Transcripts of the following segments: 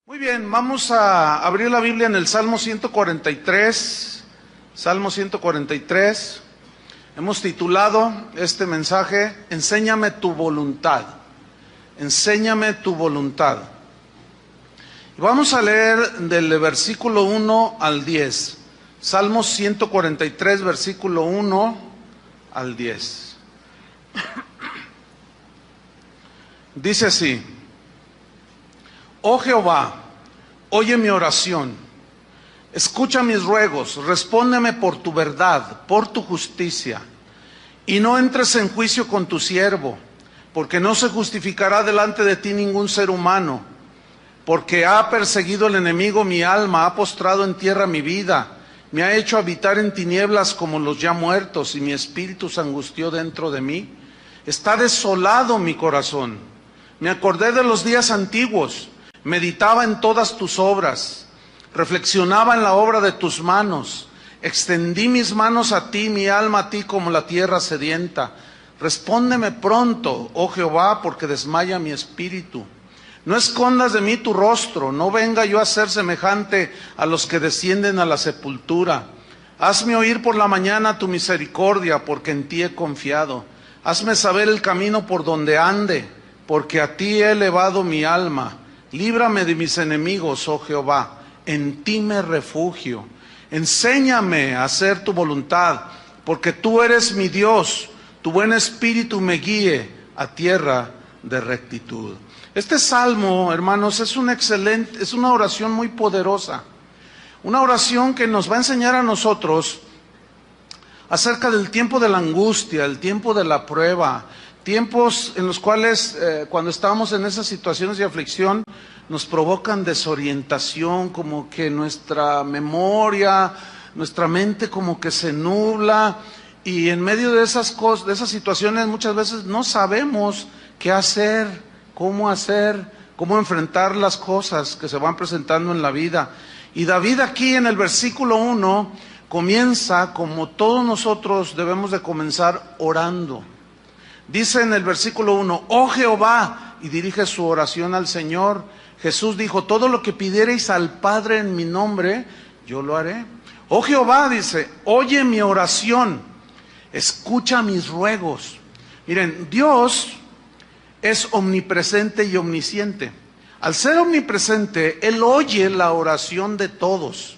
Muy bien, vamos a abrir la Biblia en el Salmo 143. Salmo 143. Hemos titulado este mensaje, Enséñame tu voluntad. Enséñame tu voluntad. Y vamos a leer del versículo 1 al 10. Salmo 143, versículo 1 al 10. Dice así: Oh Jehová, oye mi oración, escucha mis ruegos, respóndeme por tu verdad, por tu justicia, y no entres en juicio con tu siervo, porque no se justificará delante de ti ningún ser humano, porque ha perseguido el enemigo mi alma, ha postrado en tierra mi vida, me ha hecho habitar en tinieblas como los ya muertos, y mi espíritu se angustió dentro de mí. Está desolado mi corazón. Me acordé de los días antiguos, meditaba en todas tus obras, reflexionaba en la obra de tus manos. Extendí mis manos a ti, mi alma a ti como la tierra sedienta. Respóndeme pronto, oh Jehová, porque desmaya mi espíritu. No escondas de mí tu rostro, no venga yo a ser semejante a los que descienden a la sepultura. Hazme oír por la mañana tu misericordia, porque en ti he confiado. Hazme saber el camino por donde ande, porque a ti he elevado mi alma. Líbrame de mis enemigos, oh Jehová, en ti me refugio. Enséñame a hacer tu voluntad, porque tú eres mi Dios. Tu buen espíritu me guíe a tierra de rectitud. Este salmo, hermanos, es una oración muy poderosa. Una oración que nos va a enseñar a nosotros acerca del tiempo de la angustia, el tiempo de la prueba, tiempos en los cuales cuando estamos en esas situaciones de aflicción nos provocan desorientación, como que nuestra memoria, nuestra mente como que se nubla, y en medio de esas cosas, de esas situaciones muchas veces no sabemos qué hacer, cómo enfrentar las cosas que se van presentando en la vida. Y David aquí en el versículo 1 comienza como todos nosotros debemos de comenzar, orando. Dice en el versículo 1, oh Jehová, y dirige su oración al Señor. Jesús dijo, todo lo que pidiereis al Padre en mi nombre, yo lo haré. Oh Jehová, dice, oye mi oración, escucha mis ruegos. Miren, Dios es omnipresente y omnisciente. Al ser omnipresente, Él oye la oración de todos.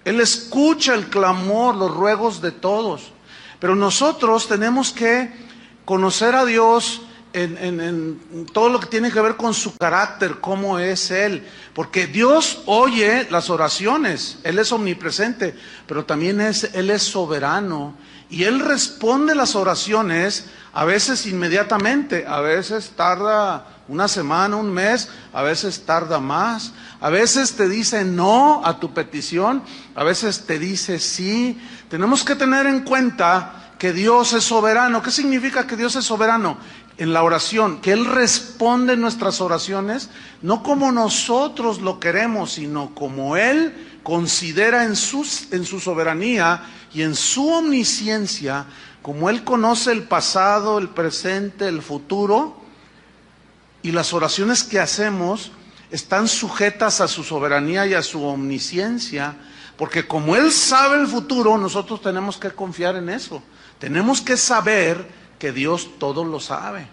Él escucha el clamor, los ruegos de todos. Pero nosotros tenemos que conocer a Dios en todo lo que tiene que ver con su carácter, cómo es Él. Porque Dios oye las oraciones, Él es omnipresente, pero también Él es soberano. Y Él responde las oraciones a veces inmediatamente, a veces tarda una semana, un mes, a veces tarda más. A veces te dice no a tu petición, a veces te dice sí. Tenemos que tener en cuenta que Dios es soberano. ¿Qué significa que Dios es soberano? En la oración, que Él responde nuestras oraciones, no como nosotros lo queremos, sino como Él considera en su soberanía y en su omnisciencia, como Él conoce el pasado, el presente, el futuro, y las oraciones que hacemos están sujetas a su soberanía y a su omnisciencia, porque como Él sabe el futuro, nosotros tenemos que confiar en eso. Tenemos que saber que Dios todo lo sabe.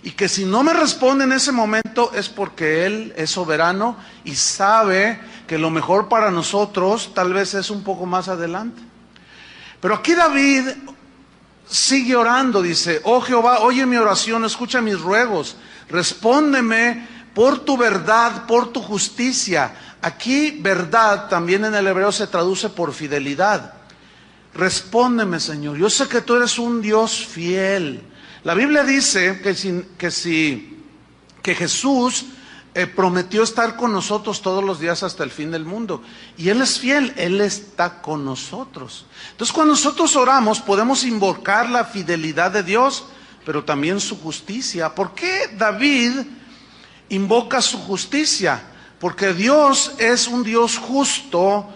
Y que si no me responde en ese momento es porque Él es soberano y sabe que lo mejor para nosotros tal vez es un poco más adelante. Pero aquí David sigue orando, dice, oh Jehová, oye mi oración, escucha mis ruegos, respóndeme por tu verdad, por tu justicia. Aquí verdad también en el hebreo se traduce por fidelidad. Respóndeme, Señor, yo sé que tú eres un Dios fiel. La Biblia dice que Jesús prometió estar con nosotros todos los días hasta el fin del mundo. Y Él es fiel, Él está con nosotros. Entonces cuando nosotros oramos podemos invocar la fidelidad de Dios, pero también su justicia. ¿Por qué David invoca su justicia? Porque Dios es un Dios justo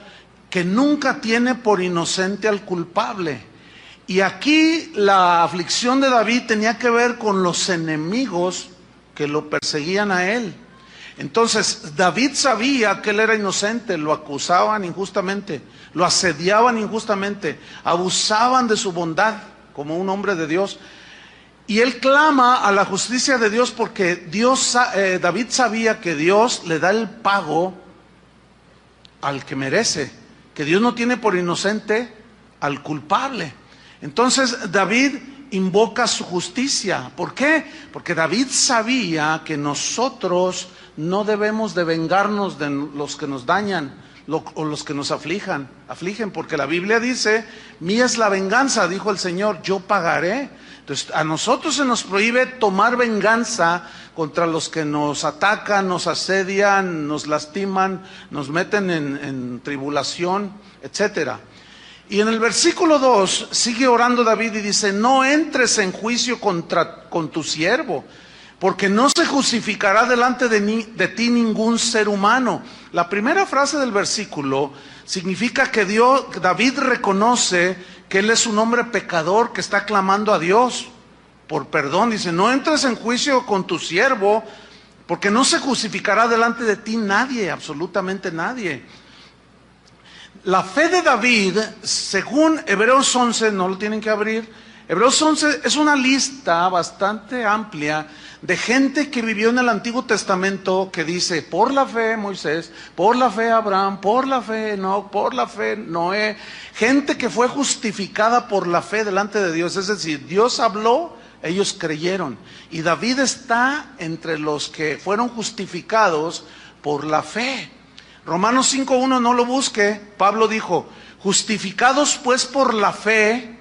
que nunca tiene por inocente al culpable. Y aquí la aflicción de David tenía que ver con los enemigos que lo perseguían a él. Entonces, David sabía que él era inocente, lo acusaban injustamente, lo asediaban injustamente, abusaban de su bondad como un hombre de Dios. Y él clama a la justicia de Dios porque David sabía que Dios le da el pago al que merece, que Dios no tiene por inocente al culpable. Entonces David invoca su justicia. ¿Por qué? Porque David sabía que nosotros no debemos de vengarnos de los que nos dañan o los que nos afligen, porque la Biblia dice, mía es la venganza, dijo el Señor, yo pagaré. Entonces a nosotros se nos prohíbe tomar venganza contra los que nos atacan, nos asedian, nos lastiman, nos meten en tribulación, etcétera. Y en el versículo 2 sigue orando David y dice, no entres en juicio con tu siervo, porque no se justificará delante de ti ningún ser humano. La primera frase del versículo significa que David reconoce que él es un hombre pecador que está clamando a Dios por perdón. Dice, no entres en juicio con tu siervo, porque no se justificará delante de ti nadie, absolutamente nadie. La fe de David, según Hebreos 11, no lo tienen que abrir, Hebreos 11 es una lista bastante amplia de gente que vivió en el Antiguo Testamento que dice, por la fe Moisés, por la fe Abraham, por la fe Enoc, por la fe Noé, gente que fue justificada por la fe delante de Dios, es decir, Dios habló, ellos creyeron, y David está entre los que fueron justificados por la fe. Romanos 5:1, no lo busque, Pablo dijo, justificados pues por la fe,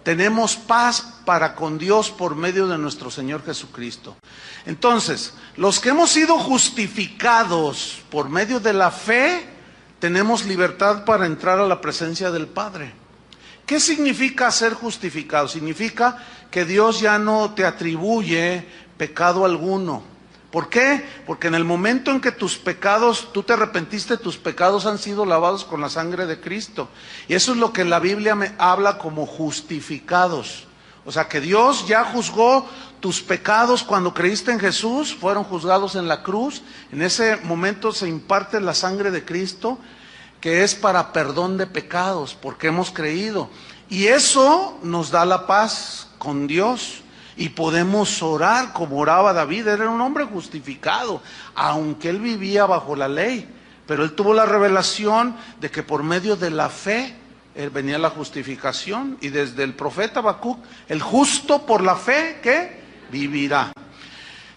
tenemos paz para con Dios por medio de nuestro Señor Jesucristo. Entonces, los que hemos sido justificados por medio de la fe, tenemos libertad para entrar a la presencia del Padre. ¿Qué significa ser justificado? Significa que Dios ya no te atribuye pecado alguno. ¿Por qué? Porque en el momento en que tus pecados, tú te arrepentiste, tus pecados han sido lavados con la sangre de Cristo. Y eso es lo que la Biblia me habla como justificados. O sea que Dios ya juzgó tus pecados cuando creíste en Jesús, fueron juzgados en la cruz. En ese momento se imparte la sangre de Cristo, que es para perdón de pecados, porque hemos creído. Y eso nos da la paz con Dios. Y podemos orar como oraba David. Era un hombre justificado, aunque él vivía bajo la ley. Pero él tuvo la revelación de que por medio de la fe venía la justificación. Y desde el profeta Habacuc, el justo por la fe, ¿qué? Vivirá.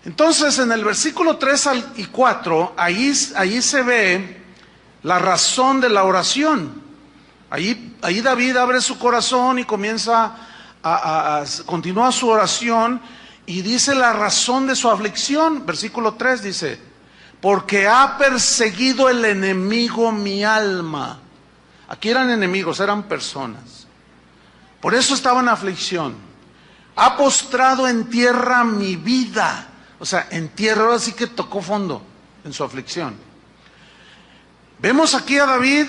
Entonces en el versículo 3 y 4, ahí se ve la razón de la oración. Ahí David abre su corazón y comienza continúa su oración y dice la razón de su aflicción. Versículo 3 dice, porque ha perseguido el enemigo mi alma. Aquí eran enemigos, eran personas. Por eso estaba en aflicción. Ha postrado en tierra mi vida. O sea, en tierra, ahora sí que tocó fondo en su aflicción. Vemos aquí a David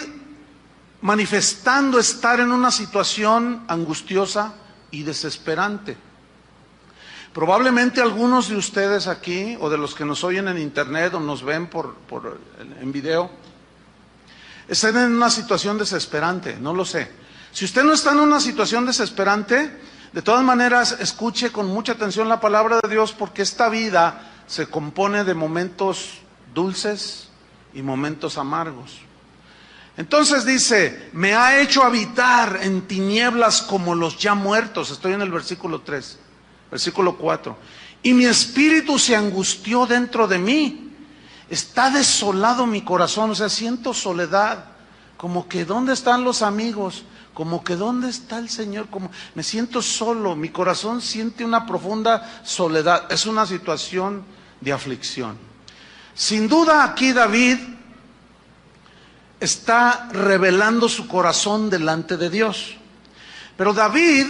manifestando estar en una situación angustiosa y desesperante. Probablemente algunos de ustedes aquí, o de los que nos oyen en internet o nos ven en video, estén en una situación desesperante, no lo sé. Si usted no está en una situación desesperante, de todas maneras escuche con mucha atención la palabra de Dios, porque esta vida se compone de momentos dulces y momentos amargos. Entonces dice, me ha hecho habitar en tinieblas como los ya muertos. Estoy en el versículo 3, versículo 4. Y mi espíritu se angustió dentro de mí. Está desolado mi corazón, o sea, siento soledad. Como que ¿dónde están los amigos? Como que ¿dónde está el Señor? Como me siento solo, mi corazón siente una profunda soledad. Es una situación de aflicción. Sin duda aquí David está revelando su corazón delante de Dios. Pero David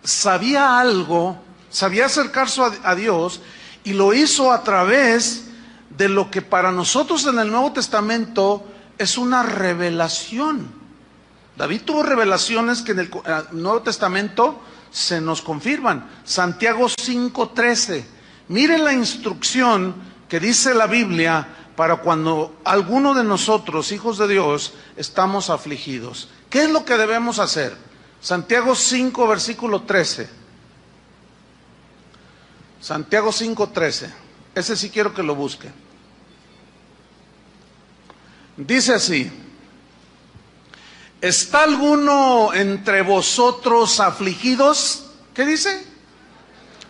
sabía algo, sabía acercarse a Dios, y lo hizo a través de lo que para nosotros en el Nuevo Testamento es una revelación. David tuvo revelaciones que en el Nuevo Testamento se nos confirman. Santiago 5:13. Miren la instrucción que dice la Biblia para cuando alguno de nosotros, hijos de Dios, estamos afligidos. ¿Qué es lo que debemos hacer? Santiago 5, versículo 13. Santiago 5, 13. Ese sí quiero que lo busque. Dice así: ¿está alguno entre vosotros afligidos? ¿Qué dice?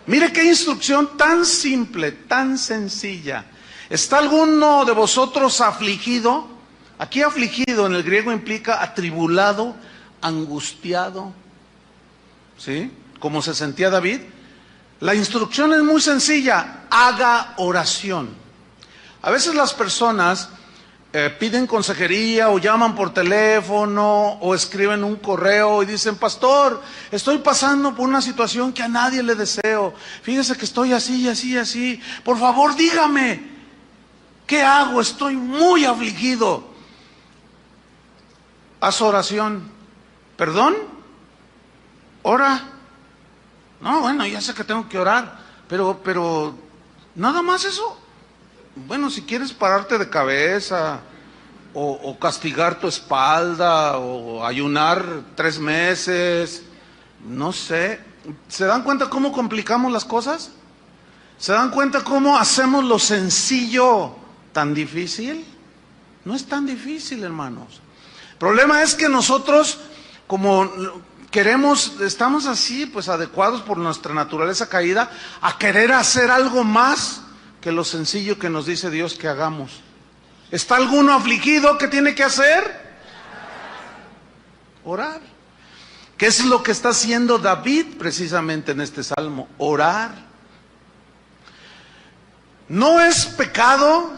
Mire qué instrucción tan simple, tan sencilla. ¿Está alguno de vosotros afligido? Aquí afligido en el griego implica atribulado, angustiado, ¿sí? Como se sentía David. La instrucción es muy sencilla: haga oración. A veces las personas piden consejería o llaman por teléfono o escriben un correo y dicen: pastor, estoy pasando por una situación que a nadie le deseo. Fíjese que estoy así, así, así. Por favor, dígame, ¿qué hago? Estoy muy afligido. Haz oración. ¿Perdón? ¿Ora? No, bueno, ya sé que tengo que orar, pero nada más eso. Bueno, si quieres pararte de cabeza, o castigar tu espalda, o ayunar 3 meses, no sé. ¿Se dan cuenta cómo complicamos las cosas? ¿Se dan cuenta cómo hacemos lo sencillo tan difícil? No es tan difícil, hermanos. El problema es que nosotros, como queremos, estamos así, pues adecuados por nuestra naturaleza caída, a querer hacer algo más que lo sencillo que nos dice Dios que hagamos. ¿Está alguno afligido? ¿Qué tiene que hacer? Orar. ¿Qué es lo que está haciendo David precisamente en este salmo? Orar. No es pecado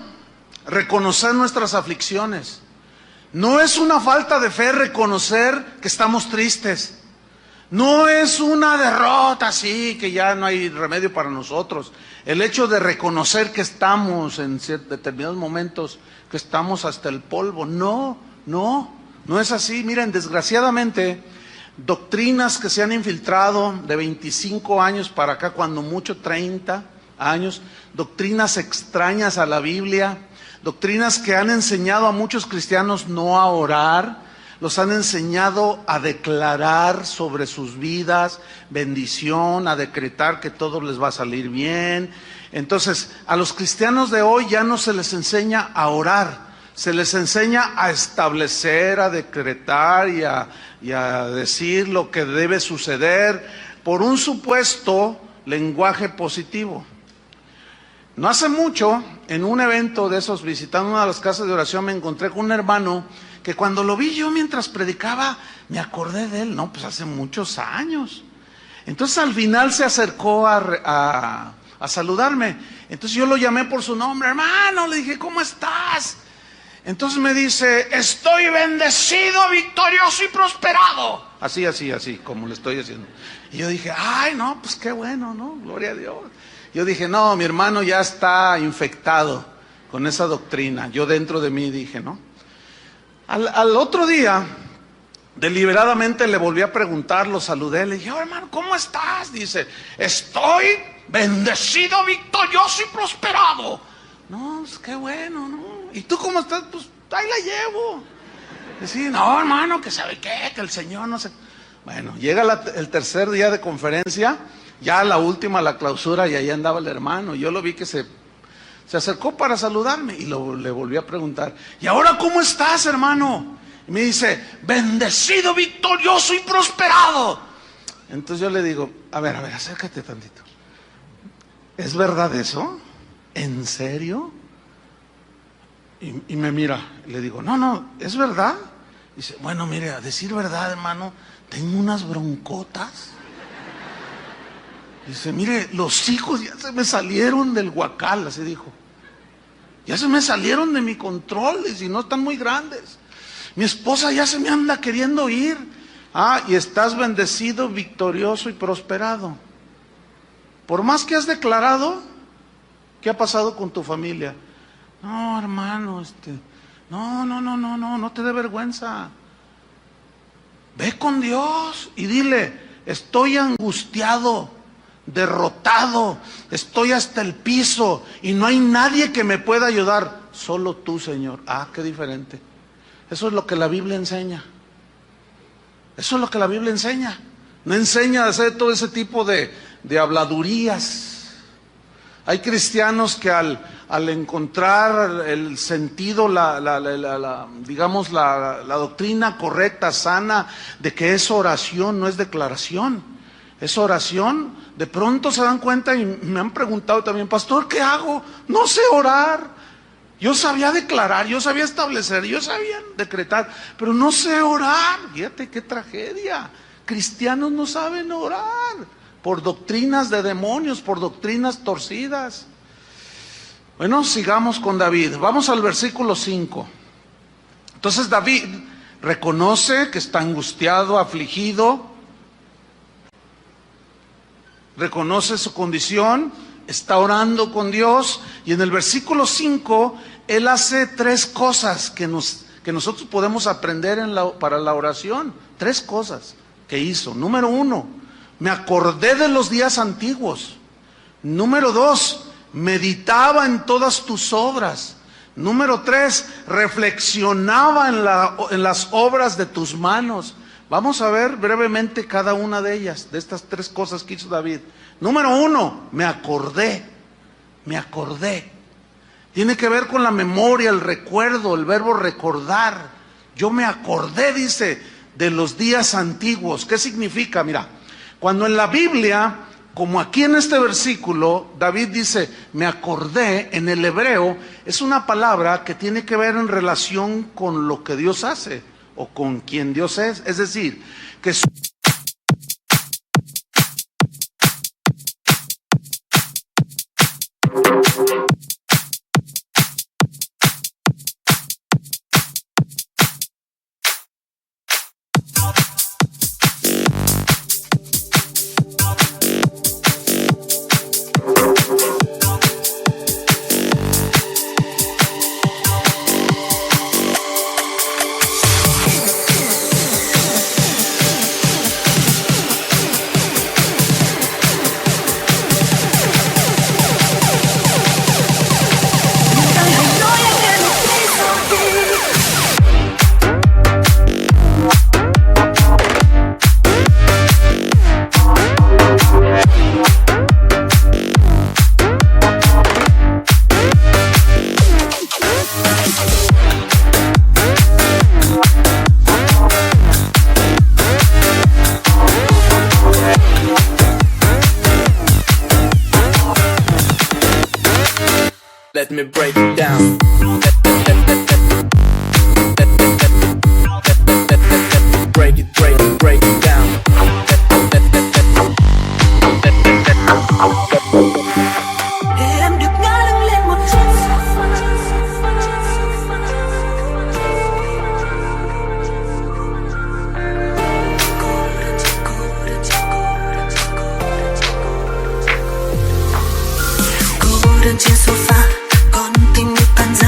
reconocer nuestras aflicciones. No es una falta de fe reconocer que estamos tristes. No es una derrota así, que ya no hay remedio para nosotros. El hecho de reconocer que estamos en determinados momentos, que estamos hasta el polvo. No es así. Miren, desgraciadamente, doctrinas que se han infiltrado de 25 años para acá, cuando mucho 30 años, doctrinas extrañas a la Biblia, doctrinas que han enseñado a muchos cristianos no a orar, los han enseñado a declarar sobre sus vidas bendición, a decretar que todo les va a salir bien. Entonces, a los cristianos de hoy ya no se les enseña a orar, se les enseña a establecer, a decretar y a decir lo que debe suceder por un supuesto lenguaje positivo. No hace mucho, en un evento de esos, visitando una de las casas de oración, me encontré con un hermano que cuando lo vi yo mientras predicaba, me acordé de él, no, pues hace muchos años. Entonces al final se acercó a saludarme. Entonces yo lo llamé por su nombre: hermano, le dije, ¿cómo estás? Entonces me dice: estoy bendecido, victorioso y prosperado. Así, como le estoy diciendo. Y yo dije: ay, no, pues qué bueno, ¿no? Gloria a Dios. Yo dije: no, mi hermano ya está infectado con esa doctrina. Yo dentro de mí dije, ¿no? Al otro día, deliberadamente le volví a preguntar, lo saludé, le dije: oh, hermano, ¿cómo estás? Dice: estoy bendecido, victorioso y prosperado. No, pues qué bueno, ¿no? ¿Y tú cómo estás? Pues ahí la llevo. Decía: no, hermano, que sabe qué, que el Señor no sé. Bueno, llega el tercer día de conferencia, ya la última, la clausura, y ahí andaba el hermano. Yo lo vi que se acercó para saludarme y le volví a preguntar: ¿y ahora cómo estás, hermano? Y me dice: bendecido, victorioso y prosperado. Entonces yo le digo: a ver, acércate tantito. ¿Es verdad eso? ¿En serio? Y me mira, y le digo: no, ¿es verdad? Dice: bueno, mire, a decir verdad, hermano, tengo unas broncotas. Dice: mire, los hijos ya se me salieron del huacal, así dijo. Ya se me salieron de mi control, y si no están muy grandes. Mi esposa ya se me anda queriendo ir. Ah, y estás bendecido, victorioso y prosperado. Por más que has declarado, ¿qué ha pasado con tu familia? No, hermano, no te dé vergüenza. Ve con Dios y dile: estoy angustiado, derrotado, estoy hasta el piso y no hay nadie que me pueda ayudar, solo tú, Señor. Ah, qué diferente. Eso es lo que la Biblia enseña. Eso es lo que la Biblia enseña. No enseña a hacer todo ese tipo de habladurías. Hay cristianos que al encontrar el sentido, digamos la doctrina correcta, sana, de que es oración, no es declaración, es oración, de pronto se dan cuenta y me han preguntado también, pastor, ¿qué hago? No sé orar. Yo sabía declarar, yo sabía establecer, yo sabía decretar, pero no sé orar. Fíjate qué tragedia. Cristianos no saben orar por doctrinas de demonios, por doctrinas torcidas. Bueno, sigamos con David. Vamos al versículo 5. Entonces David reconoce que está angustiado, afligido, reconoce su condición, está orando con Dios, y en el versículo 5 él hace 3 cosas que nosotros podemos aprender para la oración. 3 cosas que hizo. Número 1, me acordé de los días antiguos. Número 2, meditaba en todas tus obras. Número 3, reflexionaba en las obras de tus manos. Vamos a ver brevemente cada una de ellas, de estas 3 cosas que hizo David. Número 1, me acordé. Tiene que ver con la memoria, el recuerdo, el verbo recordar. Yo me acordé, dice, de los días antiguos. ¿Qué significa? Mira, cuando en la Biblia, como aquí en este versículo, David dice, me acordé, en el hebreo, es una palabra que tiene que ver en relación con lo que Dios hace, o con quien Dios es. Es decir, que let me break it down. Break it down. Em được ngã lưng lên một chút. Cô đơn trên sofa, con tim như tan rã.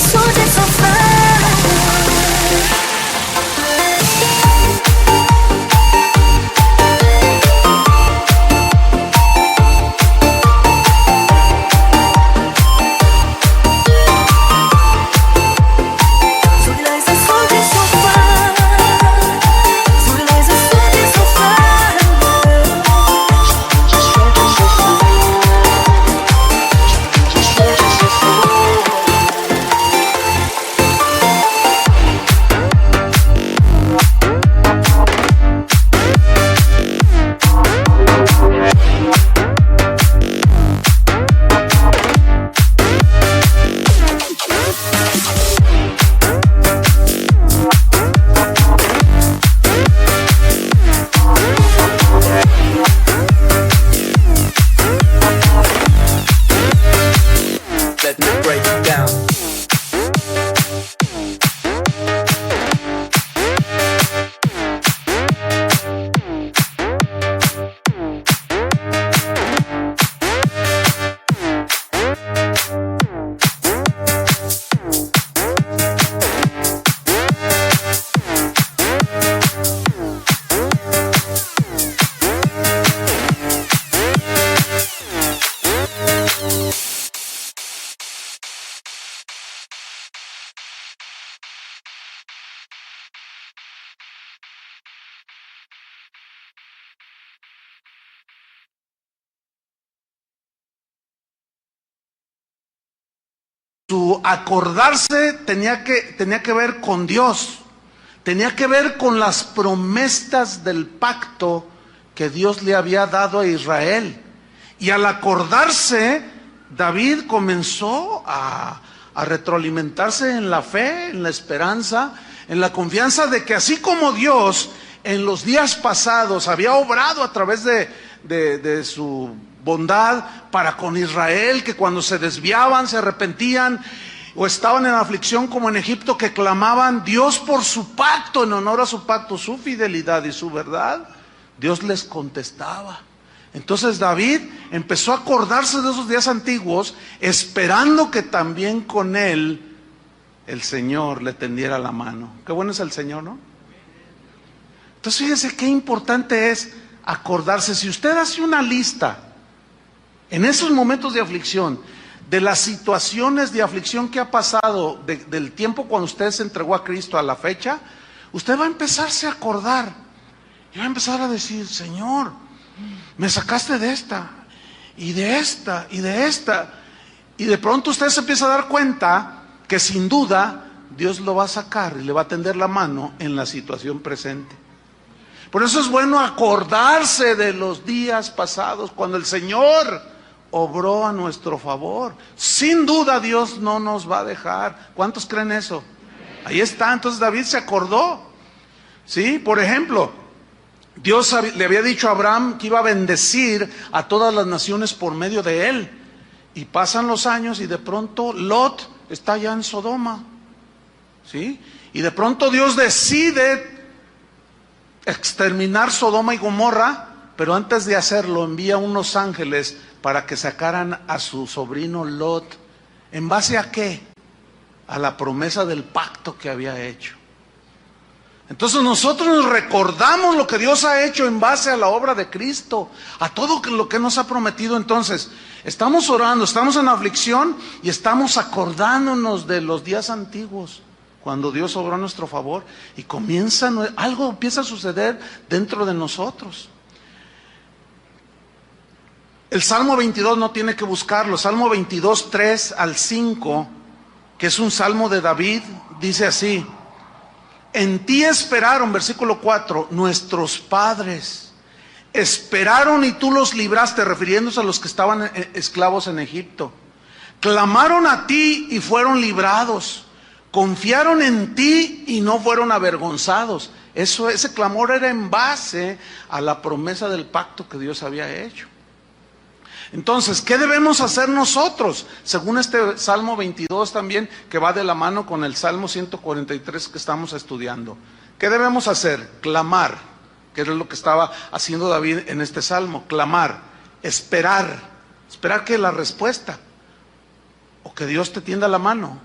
soldiers on fire. Let me break it down. Su acordarse tenía que ver con Dios, tenía que ver con las promesas del pacto que Dios le había dado a Israel. Y al acordarse, David comenzó a retroalimentarse en la fe, en la esperanza, en la confianza de que así como Dios en los días pasados había obrado a través de su bondad para con Israel, que cuando se desviaban, se arrepentían o estaban en aflicción como en Egipto, que clamaban Dios por su pacto, en honor a su pacto, su fidelidad y su verdad, Dios les contestaba. Entonces David empezó a acordarse de esos días antiguos, esperando que también con él el Señor le tendiera la mano. Qué bueno es el Señor, ¿no? Entonces fíjese qué importante es acordarse. Si usted hace una lista en esos momentos de aflicción, de las situaciones de aflicción que ha pasado, del tiempo cuando usted se entregó a Cristo a la fecha, usted va a empezarse a acordar y va a empezar a decir: Señor, me sacaste de esta, y de esta, y de esta. Y de pronto usted se empieza a dar cuenta que sin duda Dios lo va a sacar y le va a tender la mano en la situación presente. Por eso es bueno acordarse de los días pasados, cuando el Señor obró a nuestro favor. Sin duda Dios no nos va a dejar. ¿Cuántos creen eso? Ahí está. Entonces David se acordó. ¿Sí? Por ejemplo, Dios le había dicho a Abraham que iba a bendecir a todas las naciones por medio de él. Y pasan los años y de pronto Lot está ya en Sodoma. ¿Sí? Y de pronto Dios decide exterminar Sodoma y Gomorra, pero antes de hacerlo envía unos ángeles para que sacaran a su sobrino Lot. ¿En base a qué? A la promesa del pacto que había hecho. Entonces nosotros nos recordamos lo que Dios ha hecho en base a la obra de Cristo, a todo lo que nos ha prometido. Entonces, estamos orando, estamos en aflicción y estamos acordándonos de los días antiguos, cuando Dios obró a nuestro favor y algo empieza a suceder dentro de nosotros. El Salmo 22 no tiene que buscarlo. Salmo 22, 3 al 5, que es un salmo de David, dice así: en ti esperaron, versículo 4, nuestros padres. Esperaron y tú los libraste, refiriéndose a los que estaban esclavos en Egipto. Clamaron a ti y fueron librados. Confiaron en ti y no fueron avergonzados. Ese clamor era en base a la promesa del pacto que Dios había hecho. Entonces, ¿qué debemos hacer nosotros? Según este Salmo 22 también, que va de la mano con el Salmo 143 que estamos estudiando. ¿Qué debemos hacer? Clamar, que es lo que estaba haciendo David en este Salmo. Clamar, esperar que la respuesta, o que Dios te tienda la mano.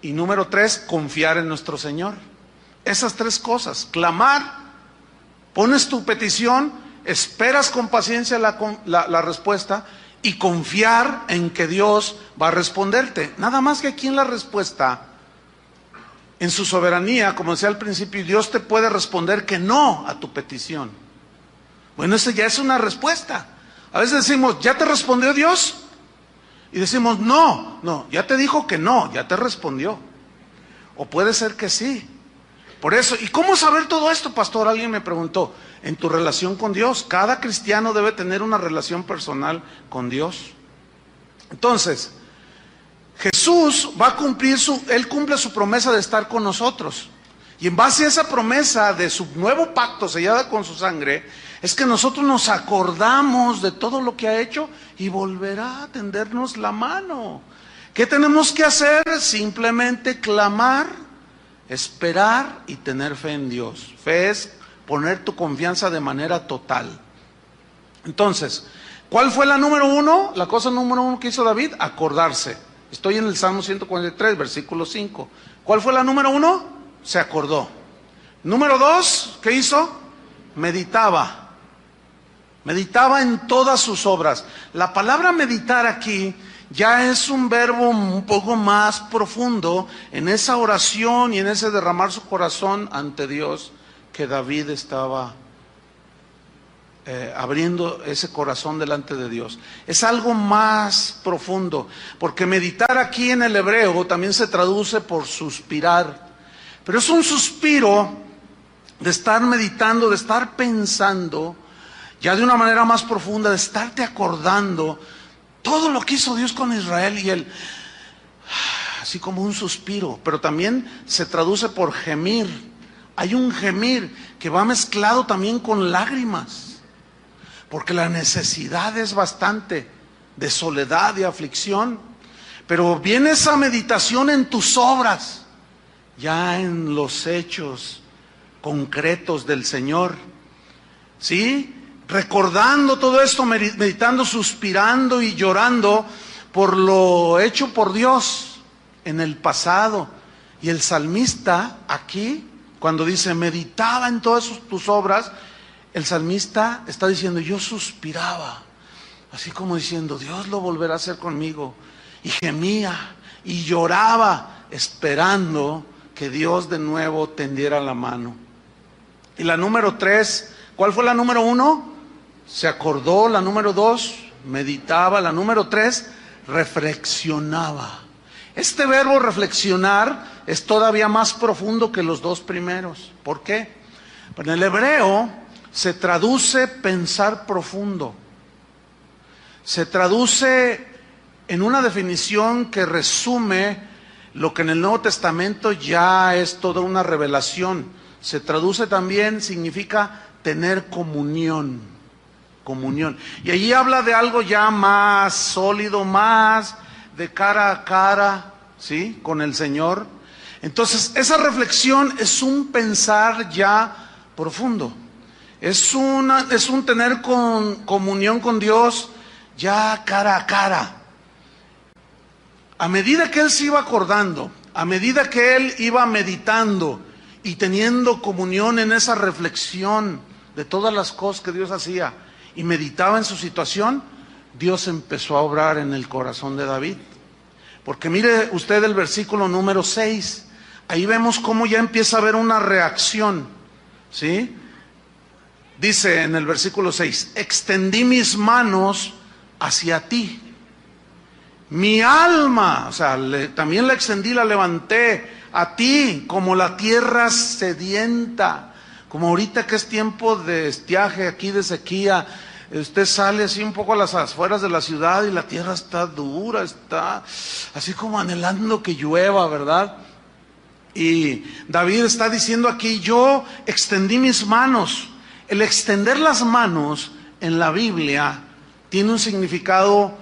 Y número 3, confiar en nuestro Señor. Esas 3 cosas: clamar, pones tu petición, esperas con paciencia la respuesta, y confiar en que Dios va a responderte. Nada más que aquí en la respuesta, en su soberanía, como decía al principio, Dios te puede responder que no a tu petición. Bueno, eso ya es una respuesta. A veces decimos, ¿ya te respondió Dios? Y decimos, no, ya te dijo que no, ya te respondió. O puede ser que sí. Por eso, ¿y cómo saber todo esto, pastor? Alguien me preguntó. En tu relación con Dios. Cada cristiano debe tener una relación personal con Dios. Entonces, Jesús va a cumplir Él cumple su promesa de estar con nosotros. Y en base a esa promesa de su nuevo pacto sellada con su sangre, es que nosotros nos acordamos de todo lo que ha hecho y volverá a tendernos la mano. ¿Qué tenemos que hacer? Simplemente clamar, esperar y tener fe en Dios. Fe es poner tu confianza de manera total. Entonces, ¿cuál fue la número 1? La cosa número 1 que hizo David, acordarse. Estoy en el Salmo 143, versículo 5. ¿Cuál fue la número 1? Se acordó. Número 2, ¿qué hizo? Meditaba. Meditaba en todas sus obras. La palabra meditar aquí ya es un verbo un poco más profundo en esa oración y en ese derramar su corazón ante Dios, que David estaba abriendo ese corazón delante de Dios. Es algo más profundo, porque meditar aquí en el hebreo también se traduce por suspirar, pero es un suspiro de estar meditando, de estar pensando ya de una manera más profunda, de estarte acordando todo lo que hizo Dios con Israel, y él, así como un suspiro, pero también se traduce por gemir. Hay un gemir que va mezclado también con lágrimas, porque la necesidad es bastante de soledad y aflicción. Pero viene esa meditación en tus obras, ya en los hechos concretos del Señor, ¿sí? Recordando todo esto, meditando, suspirando y llorando por lo hecho por Dios en el pasado. Y el salmista aquí, cuando dice, meditaba en todas tus obras, el salmista está diciendo, yo suspiraba, así como diciendo, Dios lo volverá a hacer conmigo. Y gemía y lloraba, esperando que Dios de nuevo tendiera la mano. Y la número 3, ¿cuál fue la número 1? Se acordó. La número 2, meditaba. La número 3, reflexionaba. Este verbo reflexionar es todavía más profundo que los 2 primeros. ¿Por qué? En el hebreo se traduce pensar profundo. Se traduce en una definición que resume lo que en el Nuevo Testamento ya es toda una revelación. Se traduce también, significa tener comunión. Comunión. Y allí habla de algo ya más sólido, más de cara a cara, ¿sí? Con el Señor. Entonces, esa reflexión es un pensar ya profundo. Es un tener comunión con Dios ya cara a cara. A medida que él se iba acordando, a medida que él iba meditando y teniendo comunión en esa reflexión de todas las cosas que Dios hacía y meditaba en su situación, Dios empezó a obrar en el corazón de David. Porque mire usted el versículo número 6, ahí vemos cómo ya empieza a haber una reacción, ¿sí? Dice en el versículo 6, extendí mis manos hacia ti. Mi alma, o sea, también la extendí, la levanté a ti como la tierra sedienta. Como ahorita que es tiempo de estiaje, aquí de sequía, usted sale así un poco a las afueras de la ciudad y la tierra está dura, está así como anhelando que llueva, ¿verdad? Y David está diciendo aquí, yo extendí mis manos. El extender las manos en la Biblia tiene un significado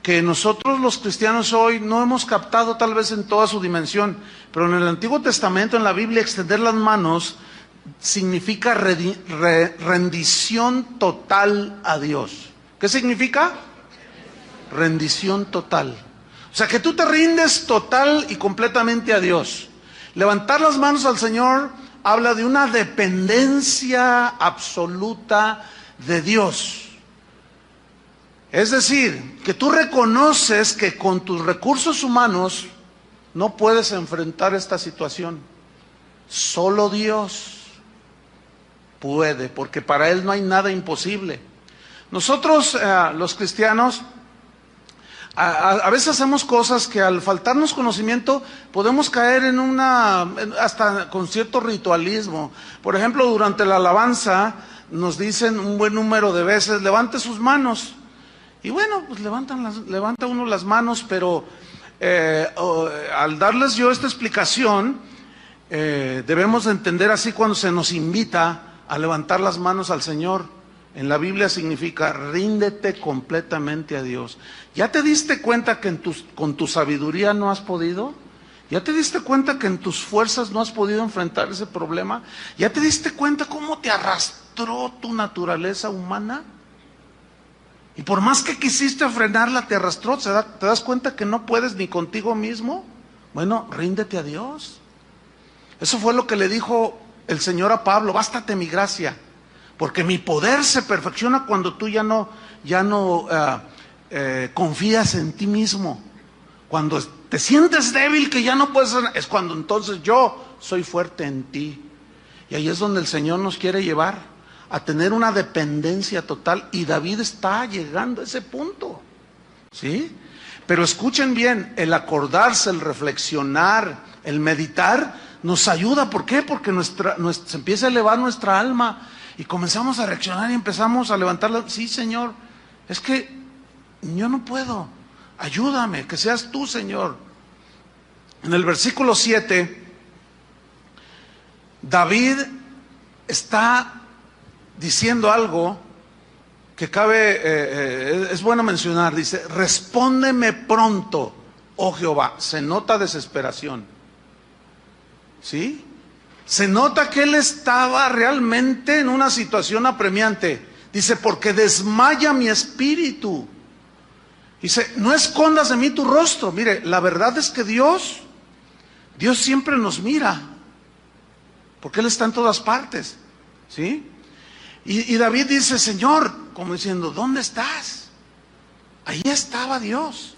que nosotros los cristianos hoy no hemos captado tal vez en toda su dimensión, pero en el Antiguo Testamento, en la Biblia, extender las manos significa rendición total a Dios. ¿Qué significa? Rendición total. O O sea, que tú te rindes total y completamente a Dios. Levantar las manos al Señor habla de una dependencia absoluta de Dios. Es decir, que tú reconoces que con tus recursos humanos no puedes enfrentar esta situación. Solo Dios puede, porque para Él no hay nada imposible. Nosotros, los cristianos, a veces hacemos cosas que al faltarnos conocimiento podemos caer hasta con cierto ritualismo. Por ejemplo, durante la alabanza nos dicen un buen número de veces, levante sus manos. Y bueno, pues levanta uno las manos, pero al darles yo esta explicación, debemos de entender así cuando se nos invita a levantar las manos al Señor. En la Biblia significa ríndete completamente a Dios. ¿Ya te diste cuenta que con tu sabiduría no has podido? ¿Ya te diste cuenta que en tus fuerzas no has podido enfrentar ese problema? ¿Ya te diste cuenta cómo te arrastró tu naturaleza humana? Y por más que quisiste frenarla, te arrastró. ¿Te das cuenta que no puedes ni contigo mismo? Bueno, ríndete a Dios. Eso fue lo que le dijo el Señor a Pablo: bástate mi gracia, porque mi poder se perfecciona cuando tú ya no confías en ti mismo. Cuando te sientes débil, que ya no puedes hacer, es cuando entonces yo soy fuerte en ti. Y ahí es donde el Señor nos quiere llevar, a tener una dependencia total. Y David está llegando a ese punto, ¿sí? Pero escuchen bien, el acordarse, el reflexionar, el meditar, nos ayuda. ¿Por qué? Porque se empieza a elevar nuestra alma. Y comenzamos a reaccionar y empezamos a levantarla. Sí, Señor, es que yo no puedo. Ayúdame, que seas tú, Señor. En el versículo 7, David está diciendo algo que es bueno mencionar. Dice: respóndeme pronto, oh Jehová. Se nota desesperación, ¿sí? Se nota que él estaba realmente en una situación apremiante. Dice: porque desmaya mi espíritu. Dice: no escondas de mí tu rostro. Mire, la verdad es que Dios siempre nos mira, porque Él está en todas partes, ¿sí? Y David dice: Señor, como diciendo, ¿dónde estás? Ahí estaba Dios.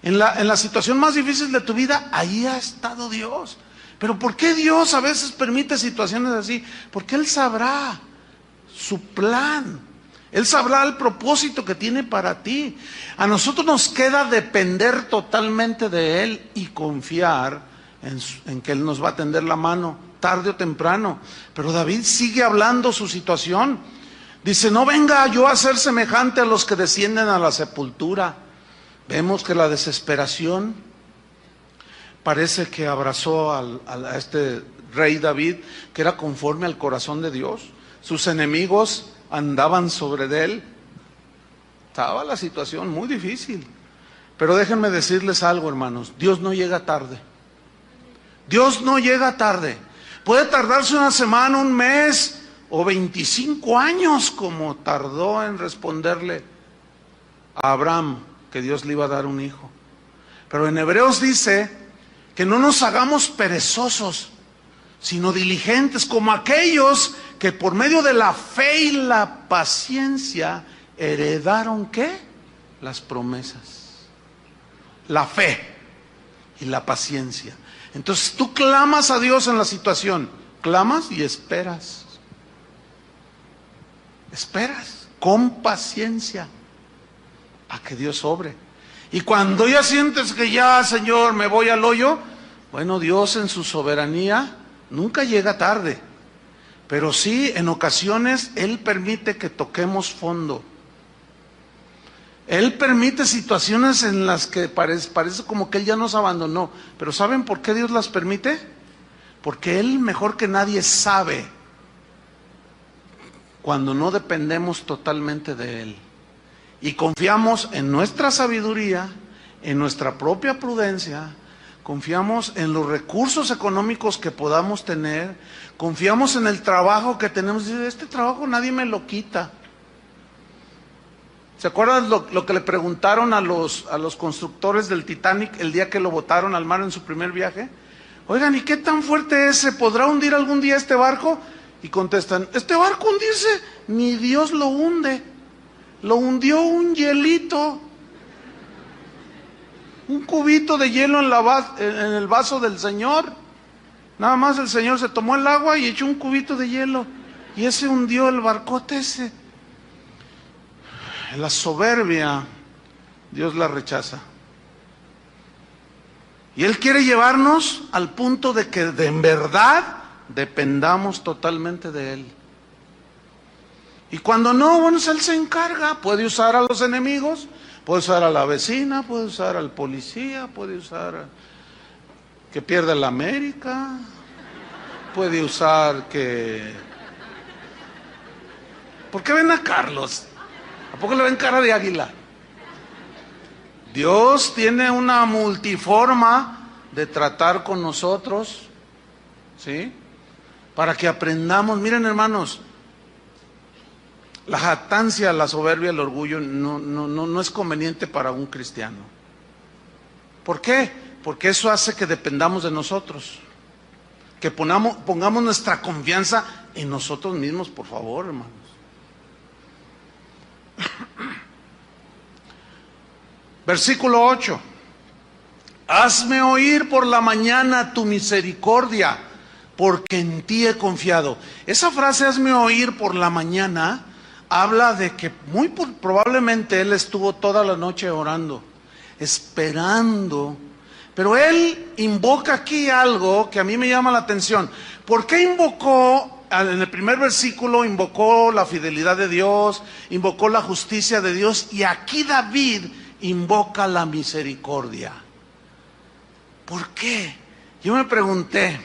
En la situación más difícil de tu vida, ahí ha estado Dios. Pero ¿por qué Dios a veces permite situaciones así? Porque Él sabrá su plan. Él sabrá el propósito que tiene para ti. A nosotros nos queda depender totalmente de Él y confiar en que Él nos va a tender la mano, tarde o temprano. Pero David sigue hablando su situación. Dice: no venga yo a ser semejante a los que descienden a la sepultura. Vemos que la desesperación parece que abrazó a este rey David, que era conforme al corazón de Dios. Sus enemigos andaban sobre de él. Estaba la situación muy difícil. Pero déjenme decirles algo, hermanos: Dios no llega tarde. Dios no llega tarde. Puede tardarse una semana, un mes o 25 años, como tardó en responderle a Abraham que Dios le iba a dar un hijo. Pero en Hebreos dice que no nos hagamos perezosos, sino diligentes, como aquellos que por medio de la fe y la paciencia heredaron, ¿qué? Las promesas. La fe y la paciencia. Entonces tú clamas a Dios en la situación, clamas y esperas. Esperas con paciencia a que Dios obre. Y cuando ya sientes que ya, Señor, me voy al hoyo, bueno, Dios en su soberanía nunca llega tarde, pero sí en ocasiones Él permite que toquemos fondo. Él permite situaciones en las que parece como que Él ya nos abandonó. Pero ¿saben por qué Dios las permite? Porque Él mejor que nadie sabe cuando no dependemos totalmente de Él. Y confiamos en nuestra sabiduría, en nuestra propia prudencia, confiamos en los recursos económicos que podamos tener, confiamos en el trabajo que tenemos. Dice: este trabajo nadie me lo quita. ¿Se acuerdan lo que le preguntaron a los constructores del Titanic el día que lo botaron al mar en su primer viaje? Oigan, ¿y qué tan fuerte es? ¿Se podrá hundir algún día este barco? Y contestan, ¿este barco hundirse? Ni Dios lo hunde. Lo hundió un hielito. Un cubito de hielo en el vaso del Señor. Nada más el Señor se tomó el agua y echó un cubito de hielo. Y ese hundió el barcote ese. La soberbia, Dios la rechaza. Y Él quiere llevarnos al punto de que en verdad dependamos totalmente de Él. Y cuando no, bueno, Él se encarga. Puede usar a los enemigos, puede usar a la vecina, puede usar al policía, puede usar que pierda la América, puede usar que... ¿Por qué ven a Carlos? ¿A poco le ven cara de águila? Dios tiene una multiforma de tratar con nosotros, ¿sí? Para que aprendamos. Miren, hermanos, la jactancia, la soberbia, el orgullo no es conveniente para un cristiano. ¿Por qué? Porque eso hace que dependamos de nosotros, que pongamos nuestra confianza en nosotros mismos, por favor, hermanos. Versículo 8. Hazme oír por la mañana tu misericordia, porque en ti he confiado. Esa frase, hazme oír por la mañana, habla de que muy probablemente él estuvo toda la noche orando, esperando. Pero él invoca aquí algo que a mí me llama la atención. ¿Por qué invocó? En el primer versículo invocó la fidelidad de Dios, invocó la justicia de Dios, y aquí David invoca la misericordia. ¿Por qué? Yo me pregunté,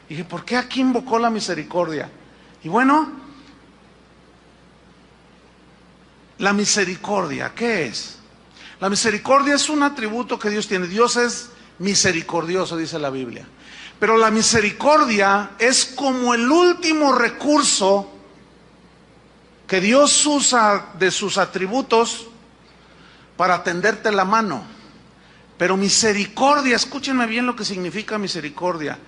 dije, ¿por qué aquí invocó la misericordia? Y bueno, la misericordia, ¿qué es? La misericordia es un atributo que Dios tiene. Dios es misericordioso, dice la Biblia. Pero la misericordia es como el último recurso que Dios usa de sus atributos para tenderte la mano. Pero misericordia, escúchenme bien lo que significa misericordia.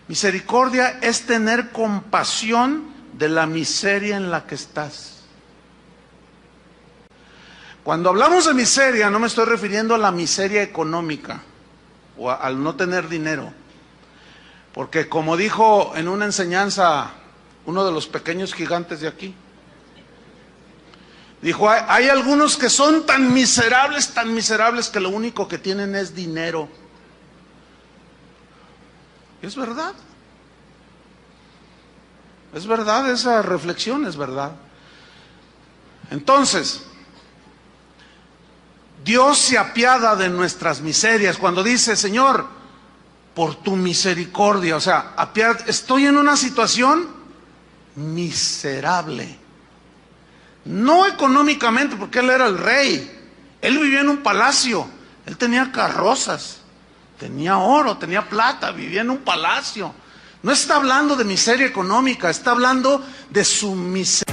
Misericordia es tener compasión de la miseria en la que estás. Cuando hablamos de miseria, no me estoy refiriendo a la miseria económica o al no tener dinero. Porque como dijo en una enseñanza uno de los pequeños gigantes de aquí, dijo, hay algunos que son tan miserables que lo único que tienen es dinero. Es verdad. Es verdad, esa reflexión es verdad. Entonces, Dios se apiada de nuestras miserias cuando dice, Señor, por tu misericordia, o sea, estoy en una situación miserable. No económicamente, porque él era el rey. Él vivía en un palacio. Él tenía carrozas, tenía oro, tenía plata, vivía en un palacio. No está hablando de miseria económica, está hablando de su miseria.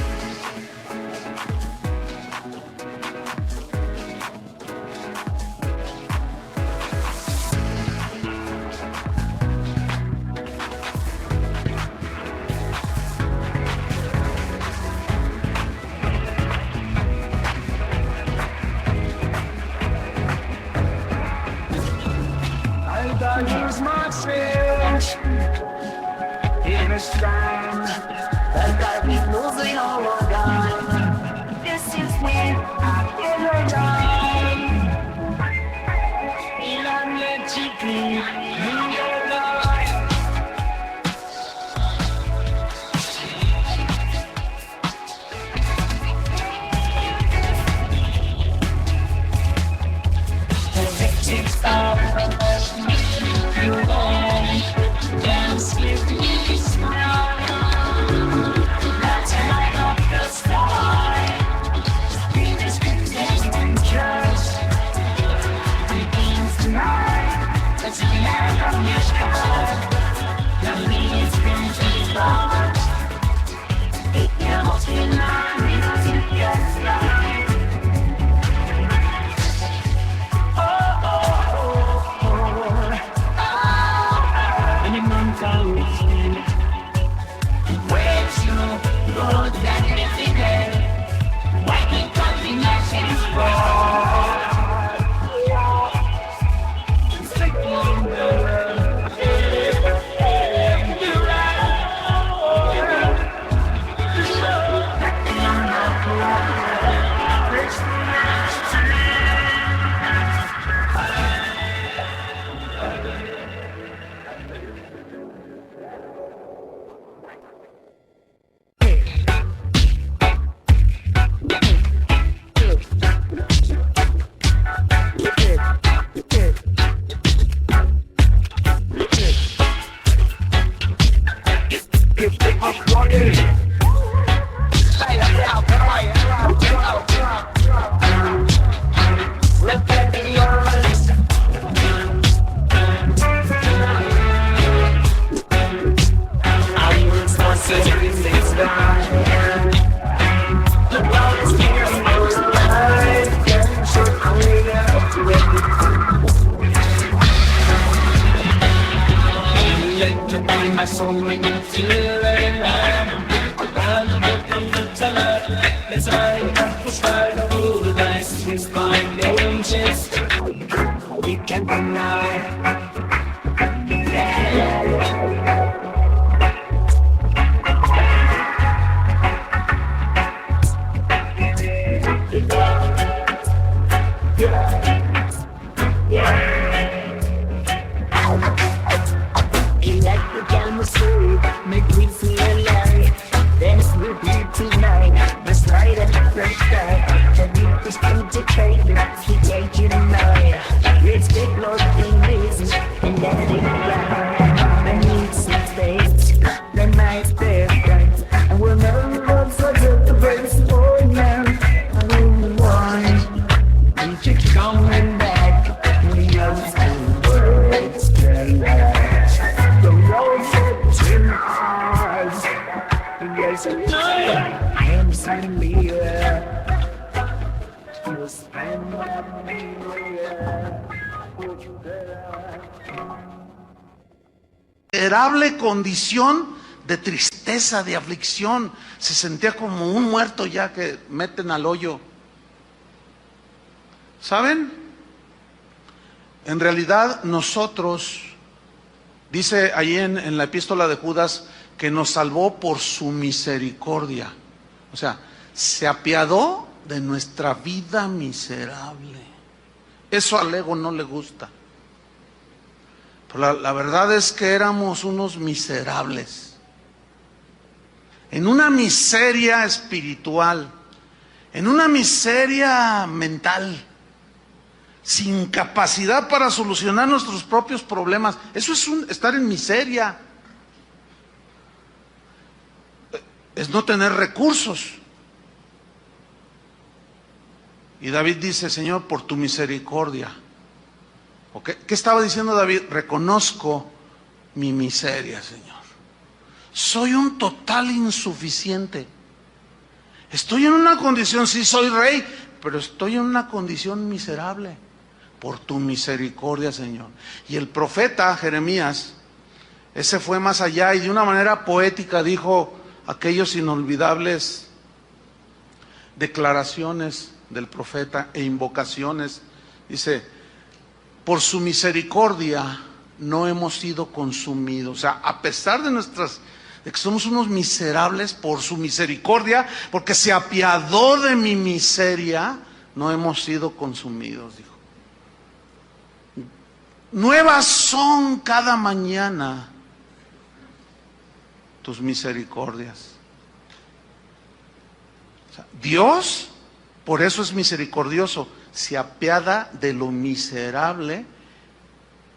Use my strength in a strand that I be losing all of God. This is when I get her down. And I'm let you be your love. The victims of you long dance with me smile. That's the light of the sky. Be this and coast. Where's your road that everything there? Why can't the nations fall? Sticking the world in the road. Acting on the floor. It's the nasty. My soul when you feel it. Let's ride up the start of all the dice. His blind angels, we can't deny. Electric atmosphere, make me feel alive. Dance with you tonight. Let's ride at the first start. The beat is concentrated. Keep taking the night. Let's get lost in this and let it ride. I need some space. The night's different, and we'll never love such a first boy now. I don't want you to coming back. We are still words to last. The road's in ours. Yes, I am suddenly you'll spend me Miserable condición de tristeza, de aflicción. Se sentía como un muerto ya que meten al hoyo. ¿Saben? En realidad nosotros, dice ahí en la epístola de Judas, que nos salvó por su misericordia. O sea, se apiadó de nuestra vida miserable. Eso al ego no le gusta. Pero la verdad es que éramos unos miserables. En una miseria espiritual, en una miseria mental, sin capacidad para solucionar nuestros propios problemas. Eso es estar en miseria. Es no tener recursos. Y David dice: Señor, por tu misericordia. ¿Okay? ¿Qué estaba diciendo David? Reconozco mi miseria, Señor. Soy un total insuficiente. Estoy en una condición, sí soy rey, pero estoy en una condición miserable. Por tu misericordia, Señor. Y el profeta Jeremías, ese fue más allá y de una manera poética dijo aquellos inolvidables declaraciones del profeta e invocaciones. Dice: por su misericordia no hemos sido consumidos. O sea, a pesar de de que somos unos miserables, por su misericordia, porque se apiadó de mi miseria, no hemos sido consumidos, dijo. Nuevas son cada mañana tus misericordias. O sea, Dios, por eso es misericordioso, se apiada de lo miserable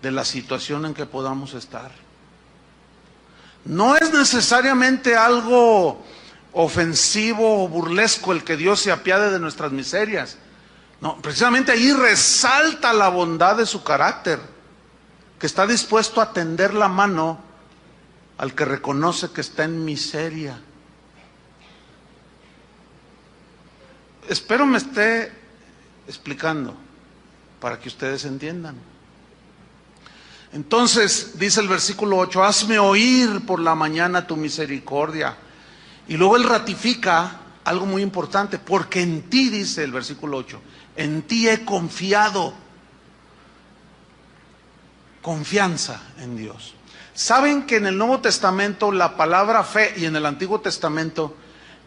de la situación en que podamos estar. No es necesariamente algo ofensivo o burlesco el que Dios se apiade de nuestras miserias. No, precisamente ahí resalta la bondad de su carácter, que está dispuesto a tender la mano al que reconoce que está en miseria. Espero me esté explicando para que ustedes entiendan. Entonces, dice el versículo 8, hazme oír por la mañana tu misericordia. Y luego él ratifica algo muy importante, porque en ti, dice el versículo 8, en ti he confiado. Confianza en Dios. ¿Saben que en el Nuevo Testamento la palabra fe, y en el Antiguo Testamento,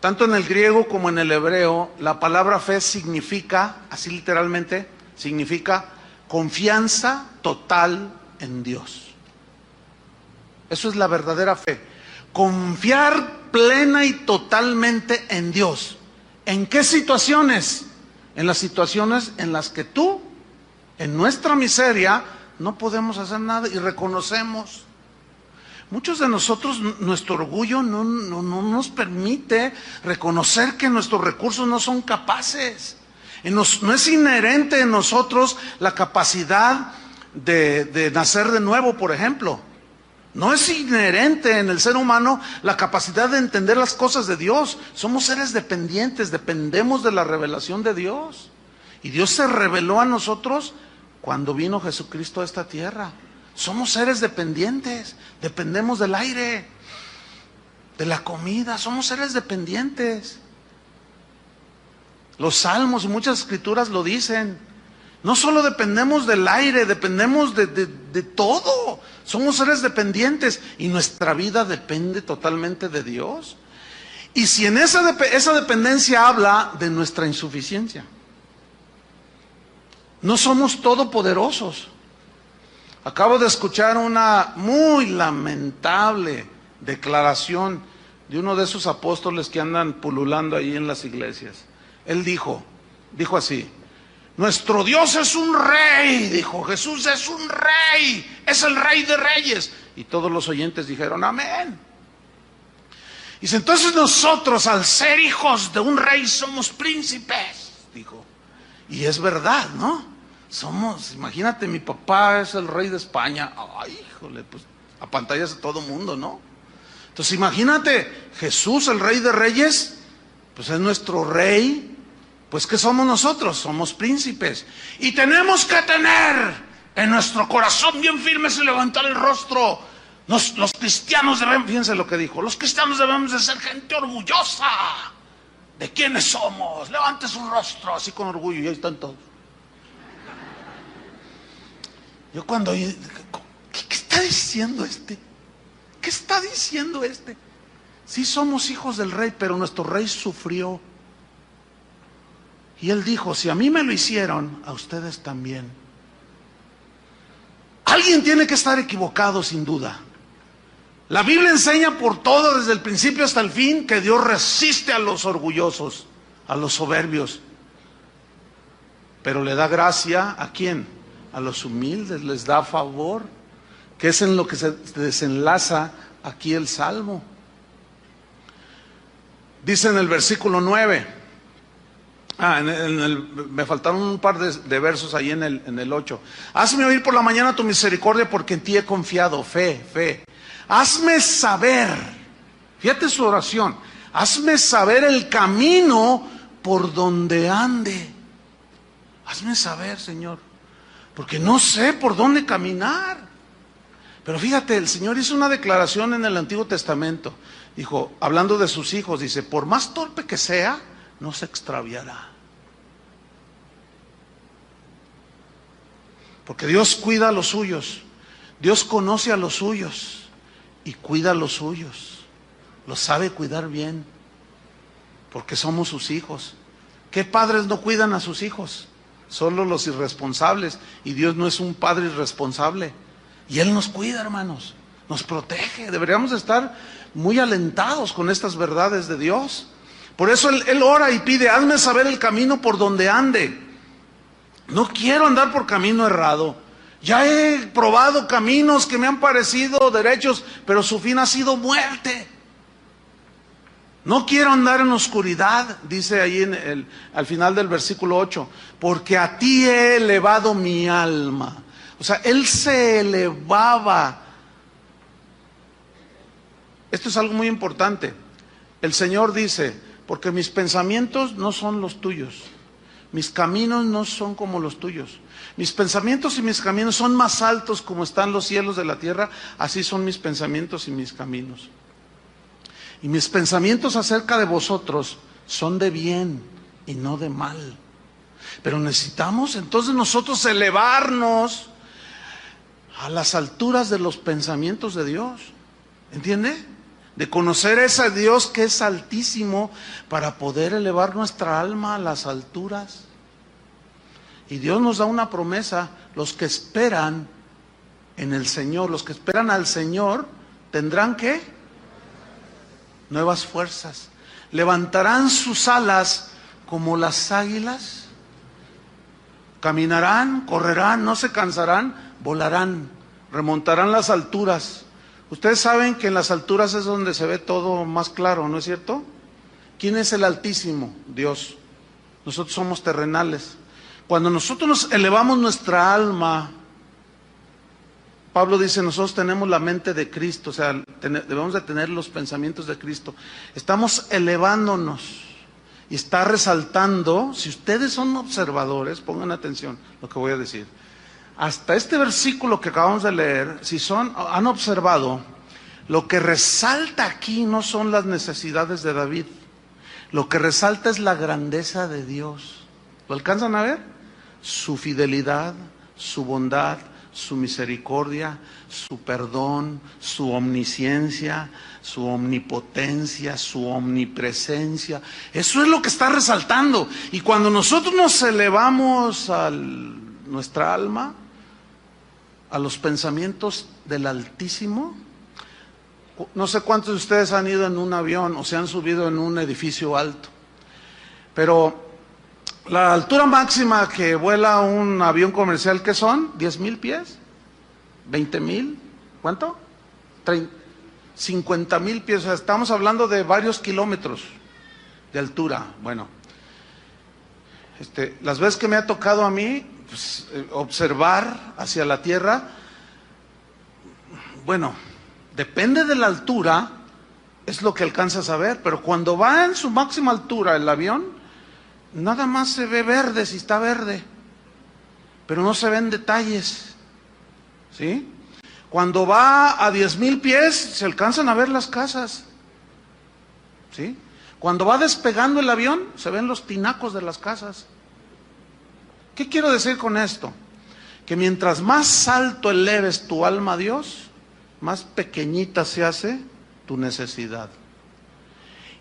tanto en el griego como en el hebreo, la palabra fe significa, así literalmente, significa confianza total en Dios? Eso es la verdadera fe. Confiar plena y totalmente en Dios. ¿En qué situaciones? En las situaciones en las que tú, en nuestra miseria, no podemos hacer nada y reconocemos. Muchos de nosotros, nuestro orgullo no nos permite reconocer que nuestros recursos no son capaces. No es inherente en nosotros la capacidad de nacer de nuevo, por ejemplo. No es inherente en el ser humano la capacidad de entender las cosas de Dios. Somos seres dependientes, dependemos de la revelación de Dios. Y Dios se reveló a nosotros cuando vino Jesucristo a esta tierra. Somos seres dependientes, dependemos del aire, de la comida, somos seres dependientes. Los salmos y muchas escrituras lo dicen. No solo dependemos del aire, dependemos de todo. Somos seres dependientes y nuestra vida depende totalmente de Dios. Y si en esa dependencia habla de nuestra insuficiencia. No somos todopoderosos. Acabo de escuchar una muy lamentable declaración de uno de esos apóstoles que andan pululando ahí en las iglesias. Él dijo así: nuestro Dios es un rey, dijo, Jesús es un rey, es el rey de reyes. Y todos los oyentes dijeron amén. Dice, entonces nosotros al ser hijos de un rey somos príncipes, dijo. Y es verdad, ¿no? Imagínate, mi papá es el rey de España. Ay, híjole, pues apantallas a todo mundo, ¿no? Entonces imagínate, Jesús, el rey de reyes, pues es nuestro rey. Pues ¿qué somos nosotros? Somos príncipes. Y tenemos que tener en nuestro corazón bien firmes y levantar el rostro. Los cristianos debemos, fíjense lo que dijo, los cristianos debemos de ser gente orgullosa de quiénes somos. Levante su rostro así con orgullo, y ahí están todos. Yo cuando oí, ¿qué está diciendo este? ¿Qué está diciendo este? Sí somos hijos del rey, pero nuestro rey sufrió. Y él dijo, si a mí me lo hicieron, a ustedes también. Alguien tiene que estar equivocado, sin duda. La Biblia enseña por todo, desde el principio hasta el fin, que Dios resiste a los orgullosos, a los soberbios. Pero le da gracia, ¿a quién? A los humildes, les da favor, que es en lo que se desenlaza aquí el Salmo. Dice en el versículo 9, me faltaron un par de versos ahí en el 8. Hazme oír por la mañana tu misericordia, porque en ti he confiado. Fe. Hazme saber, fíjate su oración, hazme saber el camino por donde ande. Hazme saber, Señor, porque no sé por dónde caminar. Pero fíjate, el Señor hizo una declaración en el Antiguo Testamento. Dijo, hablando de sus hijos, dice, por más torpe que sea, no se extraviará. Porque Dios cuida a los suyos. Dios conoce a los suyos y cuida a los suyos. Los sabe cuidar bien, porque somos sus hijos. ¿Qué padres no cuidan a sus hijos? Solo los irresponsables. Y Dios no es un padre irresponsable. Y Él nos cuida, hermanos. Nos protege. Deberíamos estar muy alentados con estas verdades de Dios. Por eso él ora y pide, hazme saber el camino por donde ande. No quiero andar por camino errado. Ya he probado caminos que me han parecido derechos, pero su fin ha sido muerte. No quiero andar en oscuridad, dice ahí al final del versículo 8, porque a ti he elevado mi alma. O sea, él se elevaba. Esto es algo muy importante. El Señor dice, porque mis pensamientos no son los tuyos, mis caminos no son como los tuyos. Mis pensamientos y mis caminos son más altos como están los cielos de la tierra, así son mis pensamientos y mis caminos. Y mis pensamientos acerca de vosotros son de bien y no de mal. Pero necesitamos entonces nosotros elevarnos a las alturas de los pensamientos de Dios. ¿Entiende? De conocer a ese Dios que es altísimo para poder elevar nuestra alma a las alturas. Y Dios nos da una promesa: los que esperan en el Señor, los que esperan al Señor, tendrán ¿qué? Nuevas fuerzas. Levantarán sus alas como las águilas. Caminarán, correrán, no se cansarán, volarán, remontarán las alturas. Ustedes saben que en las alturas es donde se ve todo más claro, ¿no es cierto? ¿Quién es el Altísimo? Dios. Nosotros somos terrenales. Cuando nosotros nos elevamos nuestra alma, Pablo dice, nosotros tenemos la mente de Cristo, o sea, debemos de tener los pensamientos de Cristo. Estamos elevándonos y está resaltando. Si ustedes son observadores, pongan atención a lo que voy a decir. Hasta este versículo que acabamos de leer, si han observado, lo que resalta aquí no son las necesidades de David. Lo que resalta es la grandeza de Dios. ¿Lo alcanzan a ver? Su fidelidad, su bondad, su misericordia, su perdón, su omnisciencia, su omnipotencia, su omnipresencia. Eso es lo que está resaltando. Y cuando nosotros nos elevamos a nuestra alma, a los pensamientos del Altísimo, no sé cuántos de ustedes han ido en un avión o se han subido en un edificio alto, pero la altura máxima que vuela un avión comercial, ¿qué son? ¿10,000 pies? ¿20,000? ¿Cuánto? 50,000 pies. O sea, estamos hablando de varios kilómetros de altura. Bueno, las veces que me ha tocado a mí pues, observar hacia la tierra, bueno, depende de la altura, es lo que alcanzas a ver, pero cuando va en su máxima altura el avión, nada más se ve verde si está verde, pero no se ven detalles, ¿sí? Cuando va a 10,000 pies se alcanzan a ver las casas, ¿sí? Cuando va despegando el avión se ven los tinacos de las casas. ¿Qué quiero decir con esto? Que mientras más alto eleves tu alma a Dios, más pequeñita se hace tu necesidad.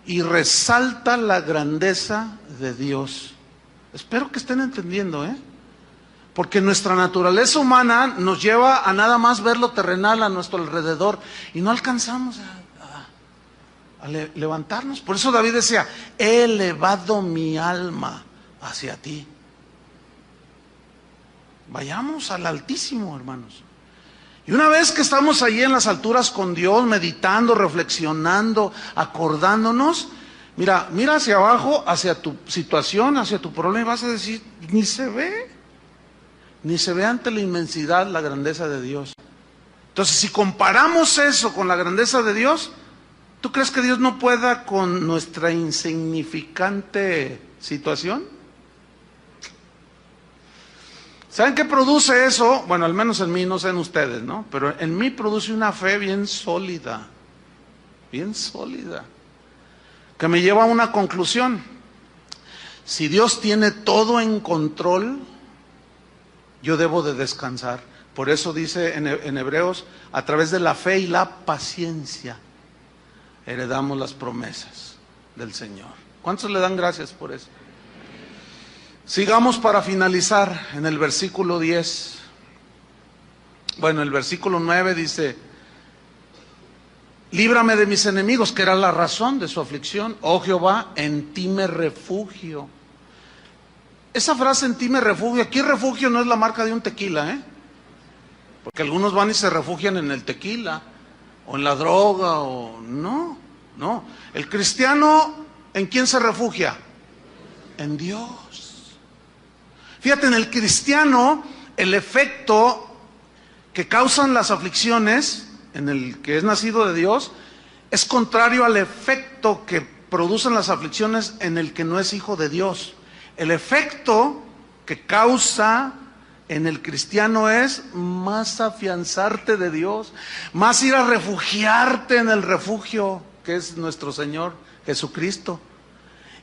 Y resalta la grandeza de Dios. Espero que estén entendiendo, porque nuestra naturaleza humana nos lleva a nada más ver lo terrenal a nuestro alrededor y no alcanzamos a levantarnos. Por eso David decía, he elevado mi alma hacia ti. Vayamos al Altísimo, hermanos. Y una vez que estamos allí en las alturas con Dios, meditando, reflexionando, acordándonos, mira hacia abajo, hacia tu situación, hacia tu problema, y vas a decir, ni se ve ante la inmensidad, la grandeza de Dios. Entonces, si comparamos eso con la grandeza de Dios, ¿tú crees que Dios no pueda con nuestra insignificante situación? ¿Saben qué produce eso? Bueno, al menos en mí, no sé en ustedes, ¿no? Pero en mí produce una fe bien sólida, que me lleva a una conclusión. Si Dios tiene todo en control, yo debo de descansar. Por eso dice en Hebreos, a través de la fe y la paciencia, heredamos las promesas del Señor. ¿Cuántos le dan gracias por eso? Sigamos para finalizar en el versículo 10. Bueno, el versículo 9 dice, líbrame de mis enemigos, que era la razón de su aflicción. Oh Jehová, en ti me refugio. Esa frase, en ti me refugio, aquí refugio no es la marca de un tequila, porque algunos van y se refugian en el tequila, o en la droga, o no. El cristiano, ¿en quién se refugia? En Dios. Fíjate, en el cristiano, el efecto que causan las aflicciones, en el que es nacido de Dios, es contrario al efecto que producen las aflicciones en el que no es hijo de Dios. El efecto que causa en el cristiano es más afianzarte de Dios, más ir a refugiarte en el refugio que es nuestro Señor Jesucristo.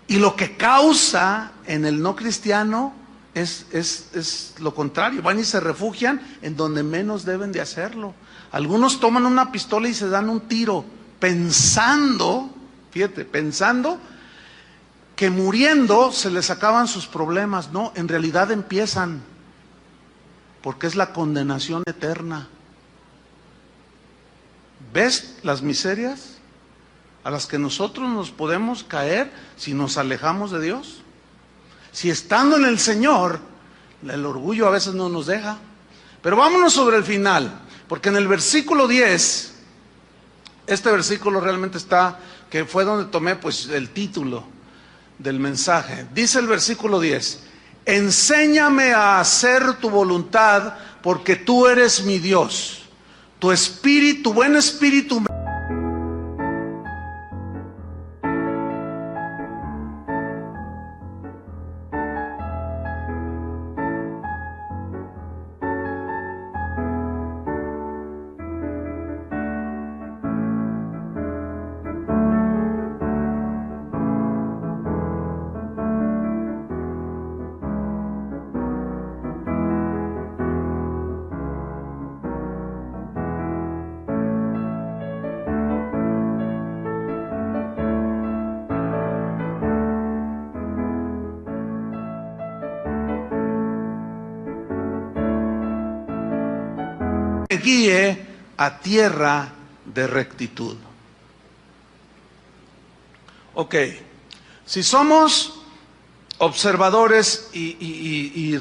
Y lo que causa en el no cristiano es lo contrario, van y se refugian en donde menos deben de hacerlo. Algunos toman una pistola y se dan un tiro pensando, fíjate, pensando que muriendo se les acaban sus problemas. No, en realidad empiezan, porque es la condenación eterna. ¿Ves las miserias a las que nosotros nos podemos caer si nos alejamos de Dios? Si estando en el Señor, el orgullo a veces no nos deja. Pero vámonos sobre el final, porque en el versículo 10, este versículo realmente está, que fue donde tomé pues el título del mensaje. Dice el versículo 10: enséñame a hacer tu voluntad, porque tú eres mi Dios. Tu espíritu, buen espíritu me guíe a tierra de rectitud. Ok, si somos observadores y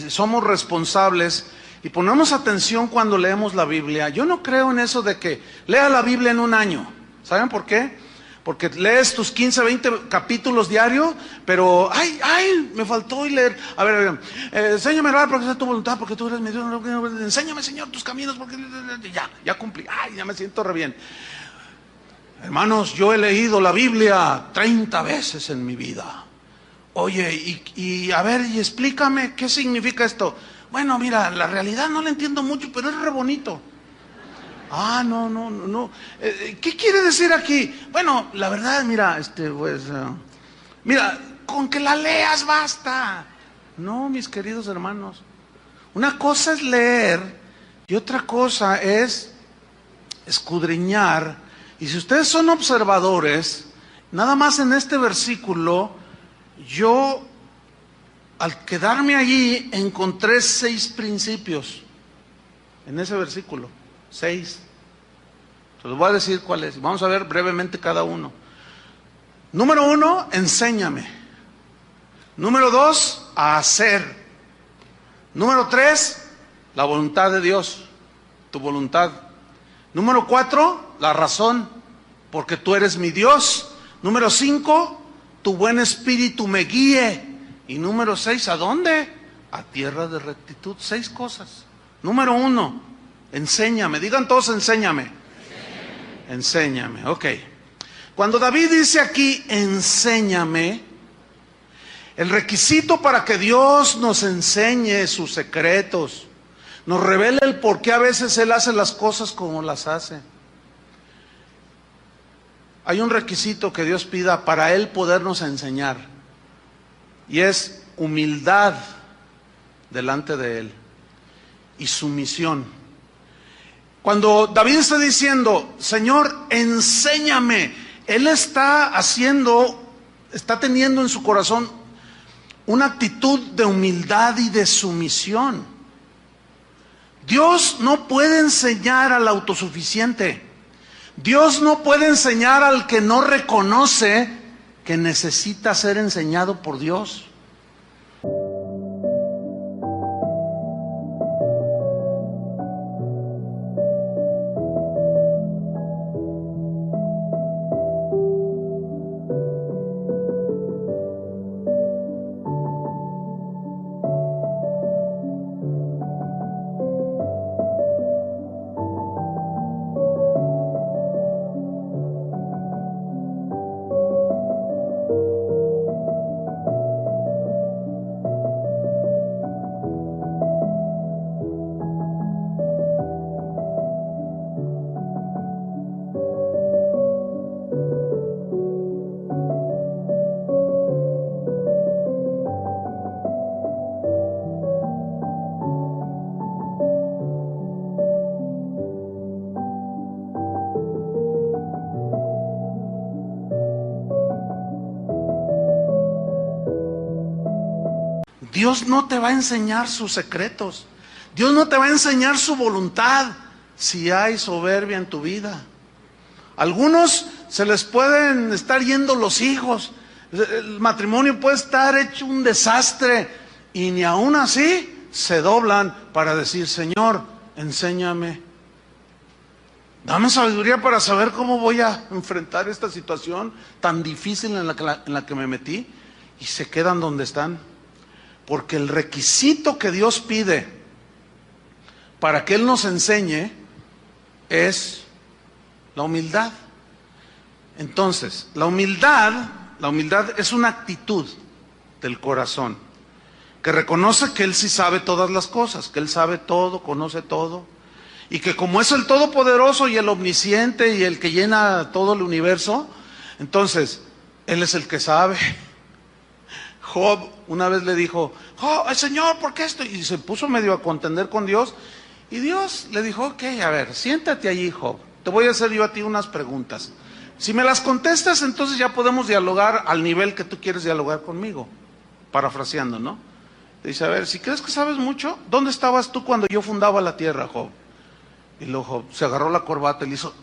somos responsables y ponemos atención cuando leemos la Biblia, yo no creo en eso de que lea la Biblia en un año. ¿Saben por qué? Porque lees tus 15, 20 capítulos diarios, pero ¡ay! Me faltó leer. A ver, enséñame a orar porque es tu voluntad, porque tú eres mi Dios. Enséñame, Señor, tus caminos, porque ya cumplí. ¡Ay, ya me siento re bien! Hermanos, yo he leído la Biblia 30 veces en mi vida. Oye, a ver, y explícame qué significa esto. Bueno, mira, la realidad no la entiendo mucho, pero es re bonito. No. ¿Qué quiere decir aquí? Bueno, la verdad, mira, mira, con que la leas basta. No, mis queridos hermanos. Una cosa es leer y otra cosa es escudriñar. Y si ustedes son observadores, nada más en este versículo, yo al quedarme allí encontré 6 principios. En ese versículo, 6. Se los voy a decir cuáles. Vamos a ver brevemente cada uno. Número 1, enséñame. Número 2, a hacer. Número 3, la voluntad de Dios, tu voluntad. Número 4, la razón, porque tú eres mi Dios. Número 5, tu buen espíritu me guíe. Y número 6, ¿a dónde? A tierra de rectitud. 6 cosas. Número 1, enséñame. Digan todos, enséñame. Enséñame, ok. Cuando David dice aquí, enséñame, el requisito para que Dios nos enseñe sus secretos, nos revele el por qué a veces Él hace las cosas como las hace. Hay un requisito que Dios pida para Él podernos enseñar, y es humildad delante de Él y sumisión. Cuando David está diciendo, Señor, enséñame, Él está teniendo en su corazón una actitud de humildad y de sumisión. Dios no puede enseñar al autosuficiente. Dios no puede enseñar al que no reconoce que necesita ser enseñado por Dios. Dios no te va a enseñar sus secretos. Dios no te va a enseñar su voluntad si hay soberbia en tu vida. Algunos se les pueden estar yendo los hijos. El matrimonio puede estar hecho un desastre y ni aún así se doblan para decir: Señor, enséñame. Dame sabiduría para saber cómo voy a enfrentar esta situación tan difícil en la que me metí. Y se quedan donde están. Porque el requisito que Dios pide para que Él nos enseñe es la humildad. Entonces, la humildad es una actitud del corazón que reconoce que Él sí sabe todas las cosas, que Él sabe todo, conoce todo, y que como es el Todopoderoso y el Omnisciente y el que llena todo el universo, entonces Él es el que sabe. Job una vez le dijo: "Oh, Señor, ¿por qué esto?" Y se puso medio a contender con Dios, y Dios le dijo: "Ok, a ver, siéntate allí, Job, te voy a hacer yo a ti unas preguntas. Si me las contestas, entonces ya podemos dialogar al nivel que tú quieres dialogar conmigo." Parafraseando, ¿no? Dice: "A ver, si crees que sabes mucho, ¿dónde estabas tú cuando yo fundaba la tierra, Job?" Y luego Job se agarró la corbata y le hizo: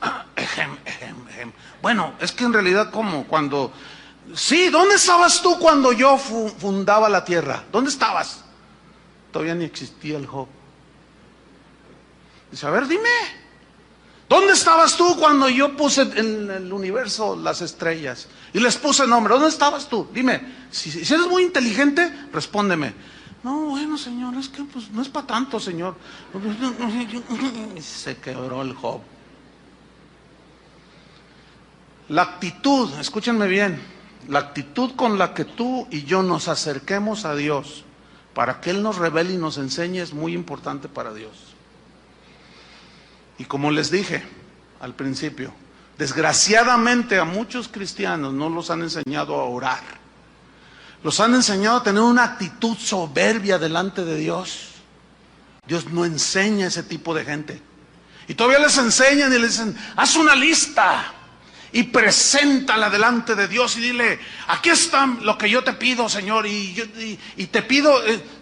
"Bueno, es que en realidad, ¿cómo? Cuando... Sí, ¿dónde estabas tú cuando yo fundaba la tierra? ¿Dónde estabas?" Todavía ni existía el Job. Dice: "A ver, dime, ¿dónde estabas tú cuando yo puse en el universo las estrellas y les puse nombre? ¿Dónde estabas tú? Dime, si eres muy inteligente, respóndeme." "No, bueno, Señor, es que pues no es para tanto, Señor." Se quebró el Job. La actitud, escúchenme bien, la actitud con la que tú y yo nos acerquemos a Dios para que Él nos revele y nos enseñe es muy importante para Dios. Y como les dije al principio, desgraciadamente a muchos cristianos no los han enseñado a orar. Los han enseñado a tener una actitud soberbia delante de Dios. Dios no enseña a ese tipo de gente. Y todavía les enseñan y les dicen: "Haz una lista y preséntala delante de Dios y dile: aquí está lo que yo te pido, Señor, y te pido,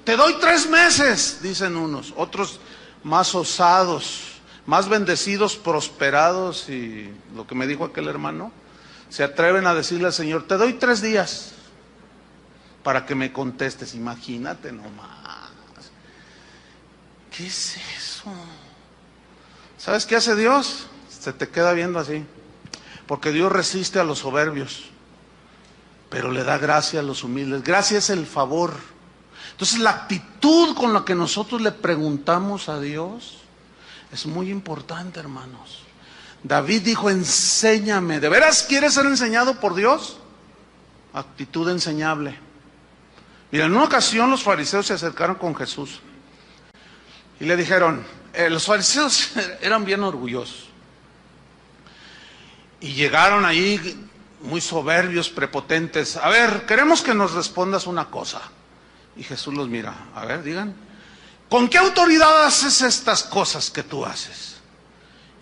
te doy 3 meses", dicen unos. Otros más osados, más bendecidos, prosperados, y lo que me dijo aquel hermano, se atreven a decirle al Señor: "Te doy 3 días para que me contestes." Imagínate nomás. ¿Qué es eso? ¿Sabes qué hace Dios? Se te queda viendo así. Porque Dios resiste a los soberbios, pero le da gracia a los humildes. Gracia es el favor. Entonces la actitud con la que nosotros le preguntamos a Dios es muy importante, hermanos. David dijo: "Enséñame". ¿De veras quieres ser enseñado por Dios? Actitud enseñable. Mira, en una ocasión los fariseos se acercaron con Jesús y le dijeron, los fariseos eran bien orgullosos, y llegaron ahí muy soberbios, prepotentes: "A ver, queremos que nos respondas una cosa." Y Jesús los mira: "A ver, digan, ¿con qué autoridad haces estas cosas que tú haces?"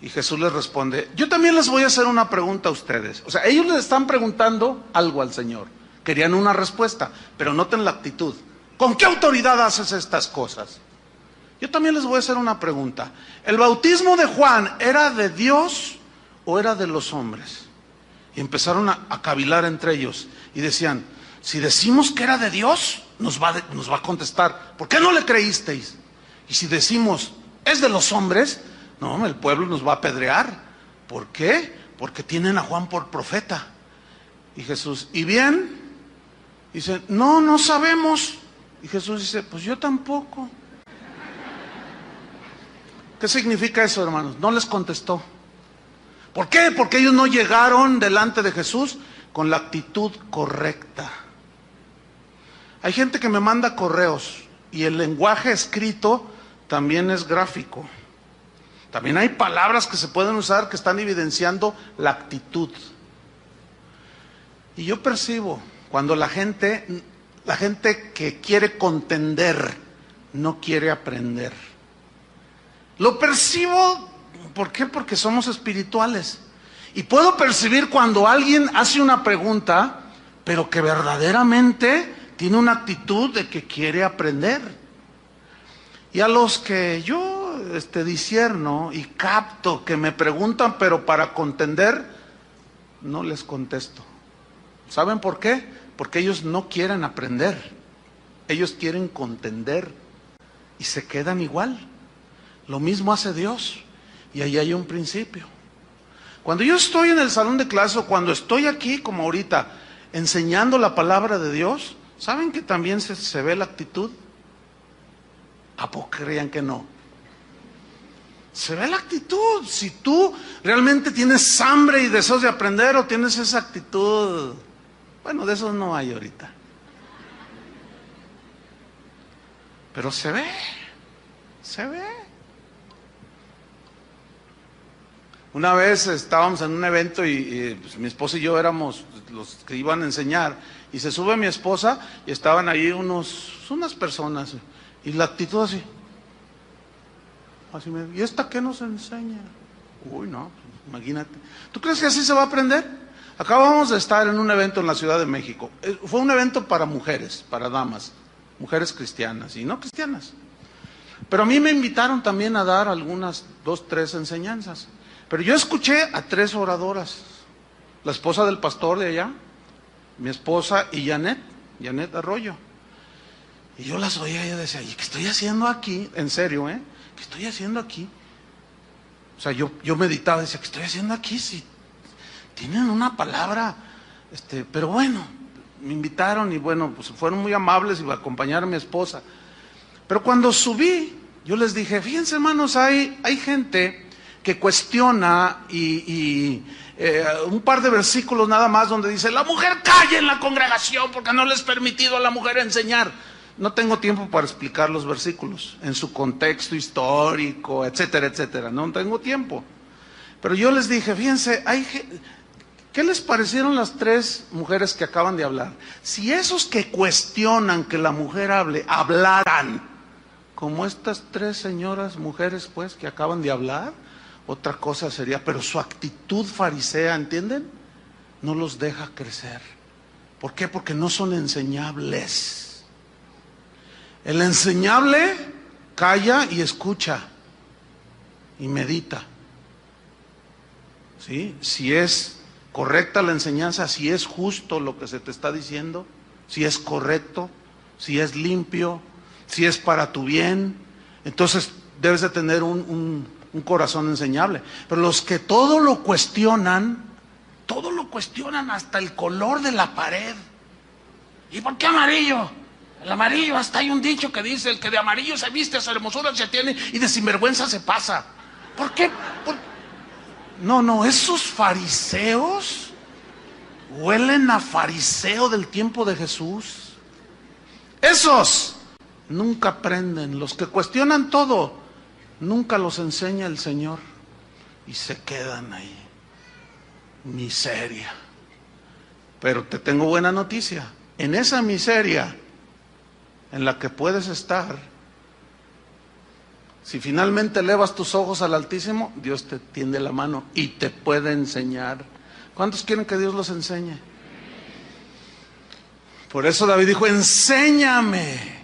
Y Jesús les responde: "Yo también les voy a hacer una pregunta a ustedes." O sea, ellos les están preguntando algo al Señor. Querían una respuesta, pero noten la actitud. ¿Con qué autoridad haces estas cosas? Yo también les voy a hacer una pregunta. ¿El bautismo de Juan era de Dios o era de los hombres? Y empezaron a cavilar entre ellos y decían: si decimos que era de Dios, nos va a contestar: ¿por qué no le creísteis? Y si decimos es de los hombres, no, el pueblo nos va a apedrear. ¿Por qué? Porque tienen a Juan por profeta. Y Jesús: ¿y bien? Dice: no sabemos. Y Jesús dice: pues yo tampoco. ¿Qué significa eso, hermanos? No les contestó. ¿Por qué? Porque ellos no llegaron delante de Jesús con la actitud correcta. Hay gente que me manda correos y el lenguaje escrito también es gráfico. También hay palabras que se pueden usar que están evidenciando la actitud. Y yo percibo cuando la gente que quiere contender no quiere aprender. Lo percibo, ¿por qué? Porque somos espirituales. Y puedo percibir cuando alguien hace una pregunta, pero que verdaderamente tiene una actitud de que quiere aprender. Y a los que yo discierno y capto que me preguntan, pero para contender, no les contesto. ¿Saben por qué? Porque ellos no quieren aprender. Ellos quieren contender y se quedan igual. Lo mismo hace Dios. Y ahí hay un principio. Cuando yo estoy en el salón de clase o cuando estoy aquí como ahorita enseñando la palabra de Dios, ¿saben que también se ve la actitud? ¿A poco creían que no? Se ve la actitud. Si tú realmente tienes hambre y deseos de aprender o tienes esa actitud, bueno, de esos no hay ahorita. Pero se ve. Una vez estábamos en un evento y pues, mi esposa y yo éramos los que iban a enseñar, y se sube mi esposa y estaban ahí unas personas, y la actitud así ¿y esta qué nos enseña? Uy, no, imagínate. ¿Tú crees que así se va a aprender? Acabamos de estar en un evento en la Ciudad de México. Fue un evento para mujeres, para damas, mujeres cristianas y no cristianas. Pero a mí me invitaron también a dar algunas 2, 3 enseñanzas. Pero yo escuché a 3 oradoras, la esposa del pastor de allá, mi esposa y Janet Arroyo. Y yo las oía y yo decía, ¿y qué estoy haciendo aquí? En serio, ¿qué estoy haciendo aquí? O sea, yo meditaba y decía, ¿qué estoy haciendo aquí? Si tienen una palabra, pero bueno, me invitaron y bueno, pues fueron muy amables y me acompañaron a mi esposa. Pero cuando subí, yo les dije, fíjense hermanos, hay gente que cuestiona y un par de versículos nada más donde dice, la mujer calla en la congregación porque no le es permitido a la mujer enseñar. No tengo tiempo para explicar los versículos en su contexto histórico, etcétera, etcétera. No tengo tiempo. Pero yo les dije, fíjense, ¿qué les parecieron las 3 mujeres que acaban de hablar? Si esos que cuestionan que la mujer hable, hablaran como estas 3 señoras mujeres pues que acaban de hablar, otra cosa sería, pero su actitud farisea, ¿entienden? No los deja crecer. ¿Por qué? Porque no son enseñables. El enseñable calla y escucha y medita. ¿Sí? Si es correcta la enseñanza, si es justo lo que se te está diciendo, si es correcto, si es limpio, si es para tu bien, entonces debes de tener un corazón enseñable. Pero los que todo lo cuestionan hasta el color de la pared. ¿Y por qué amarillo? El amarillo, hasta hay un dicho que dice, el que de amarillo se viste, a su hermosura se tiene y de sinvergüenza se pasa. ¿Por qué? No, esos fariseos huelen a fariseo del tiempo de Jesús. Esos nunca aprenden. Los que cuestionan todo, nunca los enseña el Señor y se quedan ahí. Miseria. Pero te tengo buena noticia. En esa miseria en la que puedes estar, si finalmente elevas tus ojos al Altísimo, Dios te tiende la mano y te puede enseñar. ¿Cuántos quieren que Dios los enseñe? Por eso David dijo, enséñame.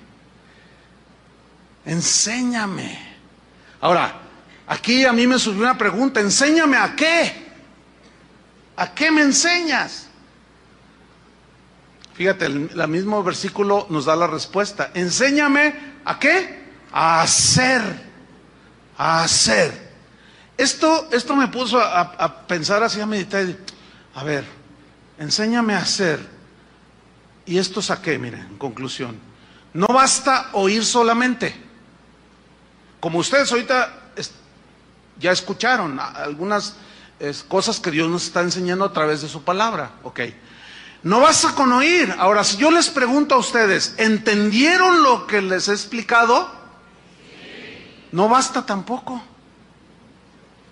Ahora, aquí a mí me surgió una pregunta, ¿enséñame a qué? ¿A qué me enseñas? Fíjate, el mismo versículo nos da la respuesta. Enséñame ¿a qué? A hacer. Esto me puso a pensar así, a meditar. A ver, enséñame a hacer. ¿Y esto es a qué? Miren, en conclusión. No basta oír solamente. Como ustedes ahorita ya escucharon algunas cosas que Dios nos está enseñando a través de su palabra. Ok. No basta con oír. Ahora, si yo les pregunto a ustedes, ¿entendieron lo que les he explicado? Sí. No basta tampoco.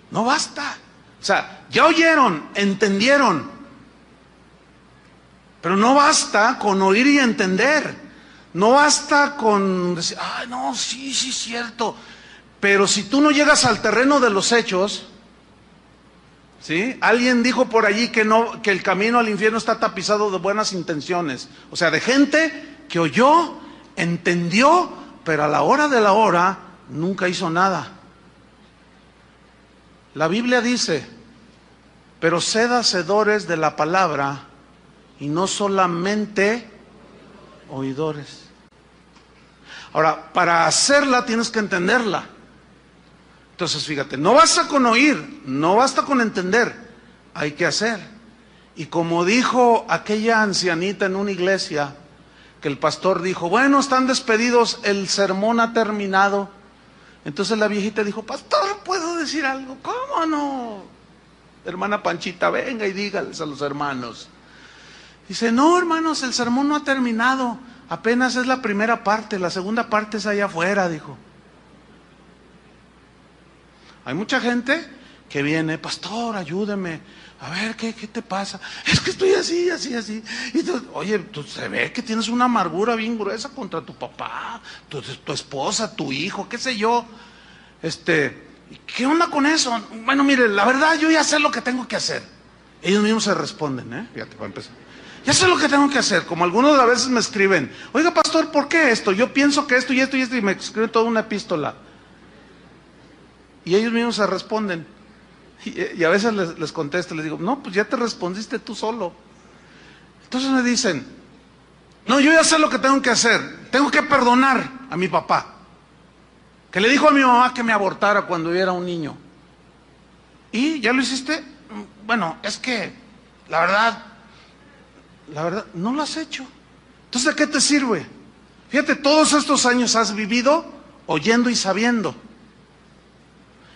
No basta. O sea, ya oyeron, entendieron. Pero no basta con oír y entender. No basta con decir, no, sí, cierto. Pero si tú no llegas al terreno de los hechos, ¿sí? Alguien dijo por allí que el camino al infierno está tapizado de buenas intenciones. O sea, de gente que oyó, entendió, pero a la hora de la hora nunca hizo nada. La Biblia dice, pero sed hacedores de la palabra y no solamente oidores. Ahora, para hacerla tienes que entenderla. Entonces, fíjate, no basta con oír, no basta con entender, hay que hacer. Y como dijo aquella ancianita en una iglesia, que el pastor dijo, bueno, están despedidos, el sermón ha terminado. Entonces la viejita dijo, pastor, ¿puedo decir algo? ¿Cómo no? Hermana Panchita, venga y dígales a los hermanos. Dice, no, hermanos, el sermón no ha terminado, apenas es la primera parte, la segunda parte es allá afuera, dijo. Hay mucha gente que viene, pastor, ayúdeme, a ver, ¿qué te pasa? Es que estoy así. Y tú, oye, tú se ve que tienes una amargura bien gruesa contra tu papá, tu esposa, tu hijo, qué sé yo. ¿Qué onda con eso? Bueno, mire, la verdad yo ya sé lo que tengo que hacer. Ellos mismos se responden, fíjate, para empezar. Ya sé lo que tengo que hacer, como algunos a veces me escriben, oiga pastor, ¿por qué esto? Yo pienso que esto y esto y esto, y me escriben toda una epístola. Y ellos mismos se responden. Y a veces les contesto, les digo, no, pues ya te respondiste tú solo. Entonces me dicen, no, yo ya sé lo que tengo que hacer, tengo que perdonar a mi papá, que le dijo a mi mamá que me abortara cuando yo era un niño. ¿Y ya lo hiciste? Bueno, es que la verdad, no lo has hecho. Entonces, ¿de qué te sirve? Fíjate, todos estos años has vivido oyendo y sabiendo.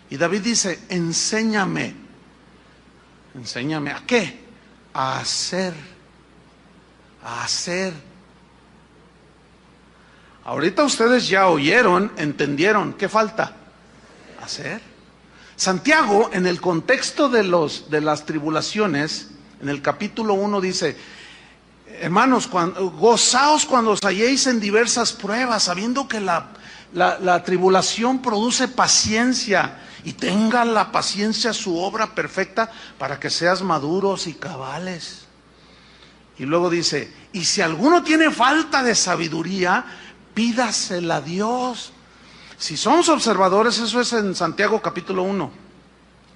Y David dice, enséñame. ¿Enséñame a qué? A hacer. A hacer. Ahorita ustedes ya oyeron, entendieron. ¿Qué falta? Hacer. Santiago, en el contexto de las tribulaciones, en el capítulo 1 dice, hermanos, gozaos cuando os halléis en diversas pruebas, sabiendo que la tribulación produce paciencia, y tenga la paciencia su obra perfecta para que seas maduros y cabales. Y luego dice, y si alguno tiene falta de sabiduría, pídasela a Dios. Si somos observadores, eso es en Santiago capítulo 1,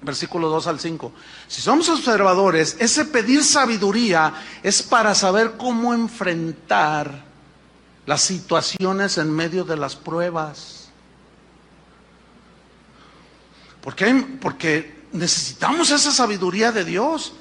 versículo 2 al 5. Si somos observadores, ese pedir sabiduría es para saber cómo enfrentar las situaciones en medio de las pruebas. Porque necesitamos esa sabiduría de Dios.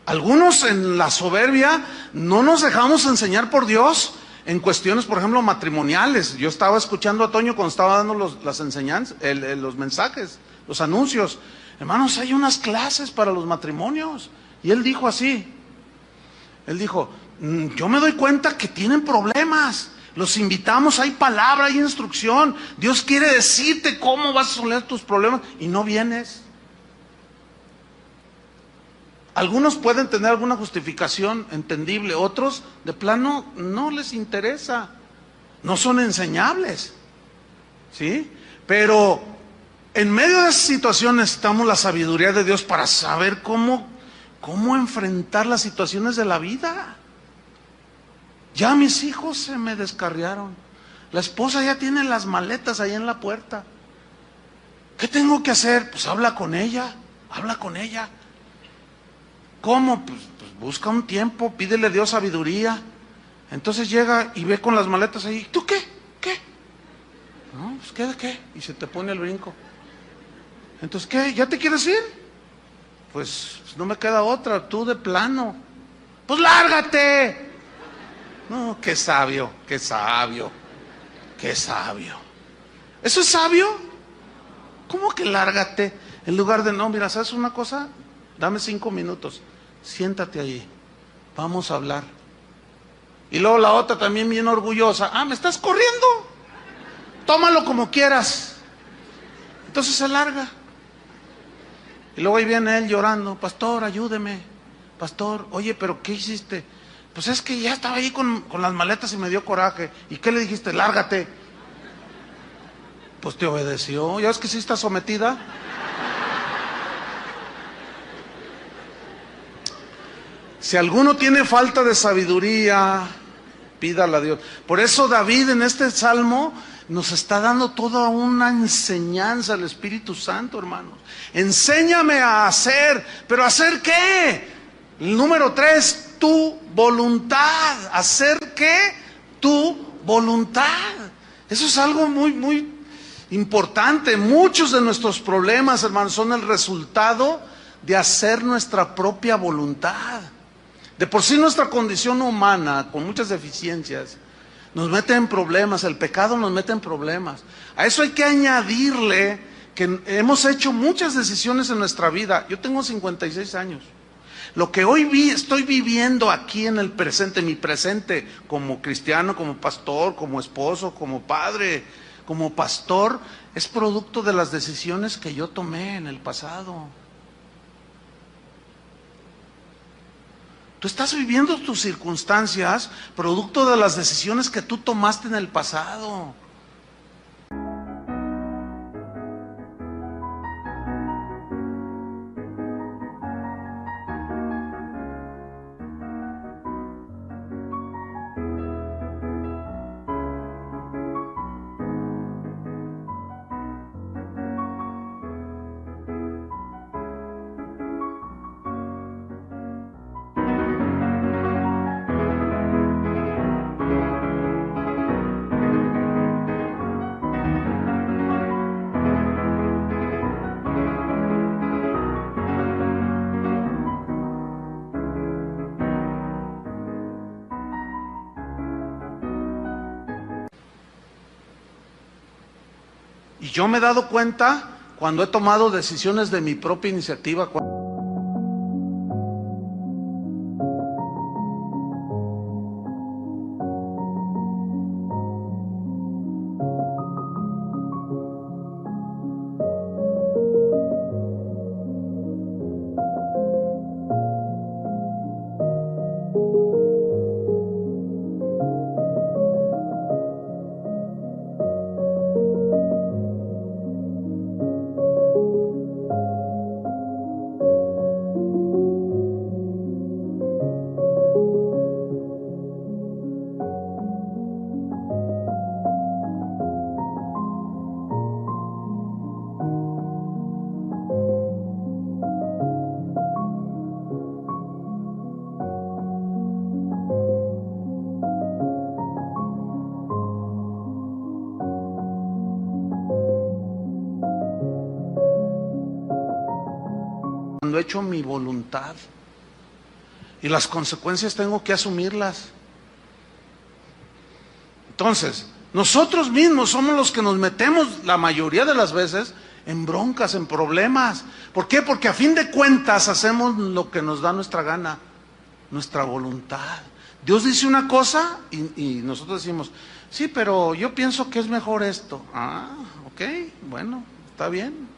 Algunos en la soberbia no nos dejamos enseñar por Dios en cuestiones, por ejemplo, matrimoniales. Yo estaba escuchando a Toño cuando estaba dando las enseñanzas, los mensajes, los anuncios. Hermanos, hay unas clases para los matrimonios. Y él dijo así, él dijo, yo me doy cuenta que tienen problemas. Los invitamos, hay palabra, hay instrucción. Dios quiere decirte cómo vas a resolver tus problemas y no vienes. Algunos pueden tener alguna justificación entendible, otros de plano no les interesa, no son enseñables, ¿sí? Pero en medio de esa situación necesitamos la sabiduría de Dios para saber cómo enfrentar las situaciones de la vida. Ya mis hijos se me descarriaron, la esposa ya tiene las maletas ahí en la puerta. ¿Qué tengo que hacer? Pues habla con ella. ¿Cómo? Pues busca un tiempo, pídele a Dios sabiduría. Entonces llega y ve con las maletas ahí. ¿Tú qué? No, pues ¿qué de qué? Y se te pone el brinco. Entonces, ¿qué? ¿Ya te quieres ir? Pues no me queda otra, tú de plano. Pues lárgate. No, qué sabio. ¿Eso es sabio? ¿Cómo que lárgate? En lugar de, no, mira, ¿sabes una cosa? Dame 5 minutos, siéntate ahí, vamos a hablar. Y luego la otra también bien orgullosa, ¿me estás corriendo? Tómalo como quieras. Entonces se larga. Y luego ahí viene él llorando, pastor, ayúdeme. Pastor, oye, pero ¿qué hiciste? Pues es que ya estaba ahí con las maletas y me dio coraje. ¿Y qué le dijiste? Lárgate. Pues te obedeció. ¿Ya ves que sí está sometida? Si alguno tiene falta de sabiduría, pídala a Dios. Por eso David en este salmo nos está dando toda una enseñanza al Espíritu Santo, hermanos. Enséñame a hacer, pero ¿hacer qué? El número 3, tu voluntad. ¿Hacer qué? Tu voluntad. Eso es algo muy, muy importante. Muchos de nuestros problemas, hermanos, son el resultado de hacer nuestra propia voluntad. De por sí nuestra condición humana, con muchas deficiencias, nos mete en problemas. El pecado nos mete en problemas. A eso hay que añadirle que hemos hecho muchas decisiones en nuestra vida. Yo tengo 56 años. Lo que hoy estoy viviendo aquí en el presente, mi presente, como cristiano, como pastor, como esposo, como padre, como pastor, es producto de las decisiones que yo tomé en el pasado. Tú estás viviendo tus circunstancias producto de las decisiones que tú tomaste en el pasado. Y yo me he dado cuenta cuando he tomado decisiones de mi propia iniciativa. Cuando he hecho mi voluntad y las consecuencias tengo que asumirlas. Entonces, nosotros mismos somos los que nos metemos la mayoría de las veces en broncas, en problemas. ¿Por qué? Porque a fin de cuentas hacemos lo que nos da nuestra gana, nuestra voluntad. Dios dice una cosa y nosotros decimos, sí, pero yo pienso que es mejor esto. Ah, ok, bueno, está bien.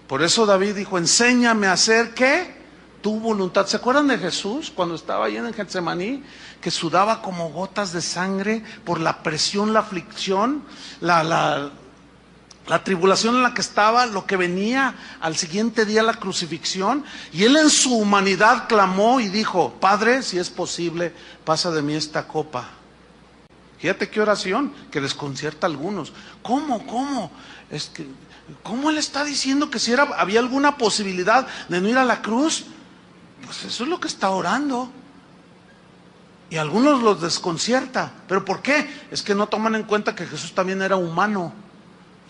Por eso David dijo, enséñame a hacer, ¿qué? Tu voluntad. ¿Se acuerdan de Jesús cuando estaba ahí en Getsemaní? Que sudaba como gotas de sangre por la presión, la aflicción, la tribulación en la que estaba, lo que venía al siguiente día, la crucifixión. Y él en su humanidad clamó y dijo, Padre, si es posible, pasa de mí esta copa. Fíjate qué oración que desconcierta a algunos. ¿Cómo? Es que, ¿cómo él está diciendo que si había alguna posibilidad de no ir a la cruz? Pues eso es lo que está orando. Y a algunos los desconcierta. ¿Pero por qué? Es que no toman en cuenta que Jesús también era humano,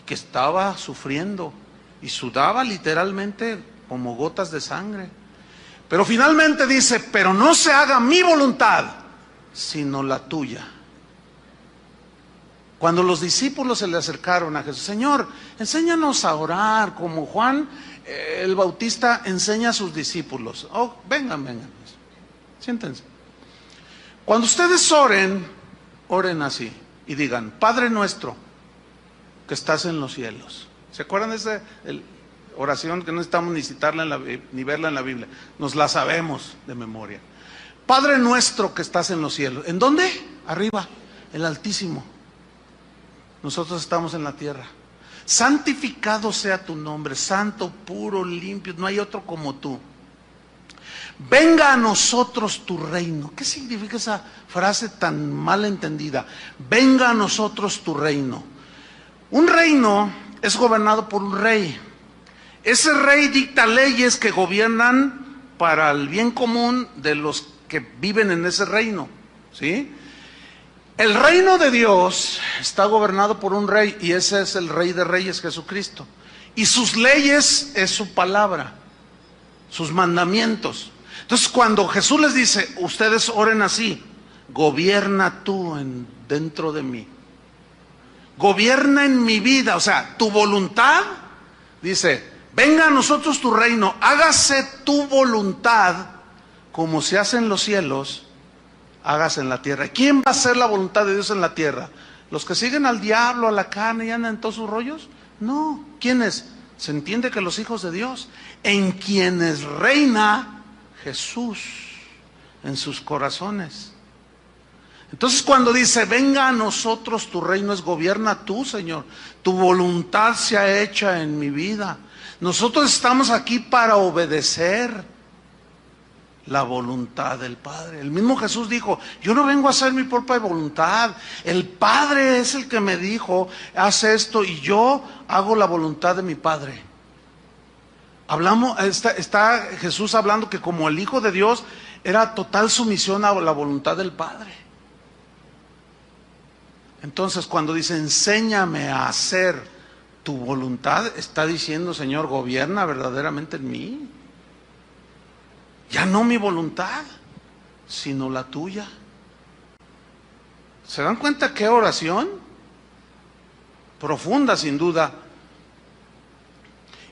que estaba sufriendo y sudaba literalmente como gotas de sangre. Pero finalmente dice, pero no se haga mi voluntad, sino la tuya. Cuando los discípulos se le acercaron a Jesús, Señor, enséñanos a orar como Juan el Bautista enseña a sus discípulos. Oh, vengan, siéntense. Cuando ustedes oren así y digan, Padre nuestro que estás en los cielos. ¿Se acuerdan de esa oración que no necesitamos ni citarla ni verla en la Biblia? Nos la sabemos de memoria. Padre nuestro que estás en los cielos. ¿En dónde? Arriba, el Altísimo. Nosotros estamos en la tierra. Santificado sea tu nombre, santo, puro, limpio, no hay otro como tú. Venga a nosotros tu reino. ¿Qué significa esa frase tan mal entendida? Venga a nosotros tu reino. Un reino es gobernado por un rey. Ese rey dicta leyes que gobiernan para el bien común de los que viven en ese reino, ¿sí? El reino de Dios está gobernado por un rey, y ese es el Rey de Reyes, Jesucristo. Y sus leyes es su palabra, sus mandamientos. Entonces, cuando Jesús les dice, ustedes oren así: gobierna tú dentro de mí, gobierna en mi vida, o sea, tu voluntad, dice, venga a nosotros tu reino, hágase tu voluntad, como se hace en los cielos, hágase en la tierra. ¿Quién va a hacer la voluntad de Dios en la tierra? ¿Los que siguen al diablo, a la carne y andan en todos sus rollos? No. ¿Quiénes? Se entiende que los hijos de Dios, en quienes reina Jesús en sus corazones. Entonces, cuando dice, venga a nosotros tu reino, es gobierna tú, Señor. Tu voluntad sea hecha en mi vida. Nosotros estamos aquí para obedecer la voluntad del Padre. El mismo Jesús dijo, yo no vengo a hacer mi propia voluntad. El Padre es el que me dijo, haz esto, y yo hago la voluntad de mi Padre. Está Jesús hablando que como el Hijo de Dios era total sumisión a la voluntad del Padre. Entonces, cuando dice, enséñame a hacer tu voluntad, está diciendo, Señor, gobierna verdaderamente en mí. Ya no mi voluntad, sino la tuya. ¿Se dan cuenta qué oración? Profunda, sin duda.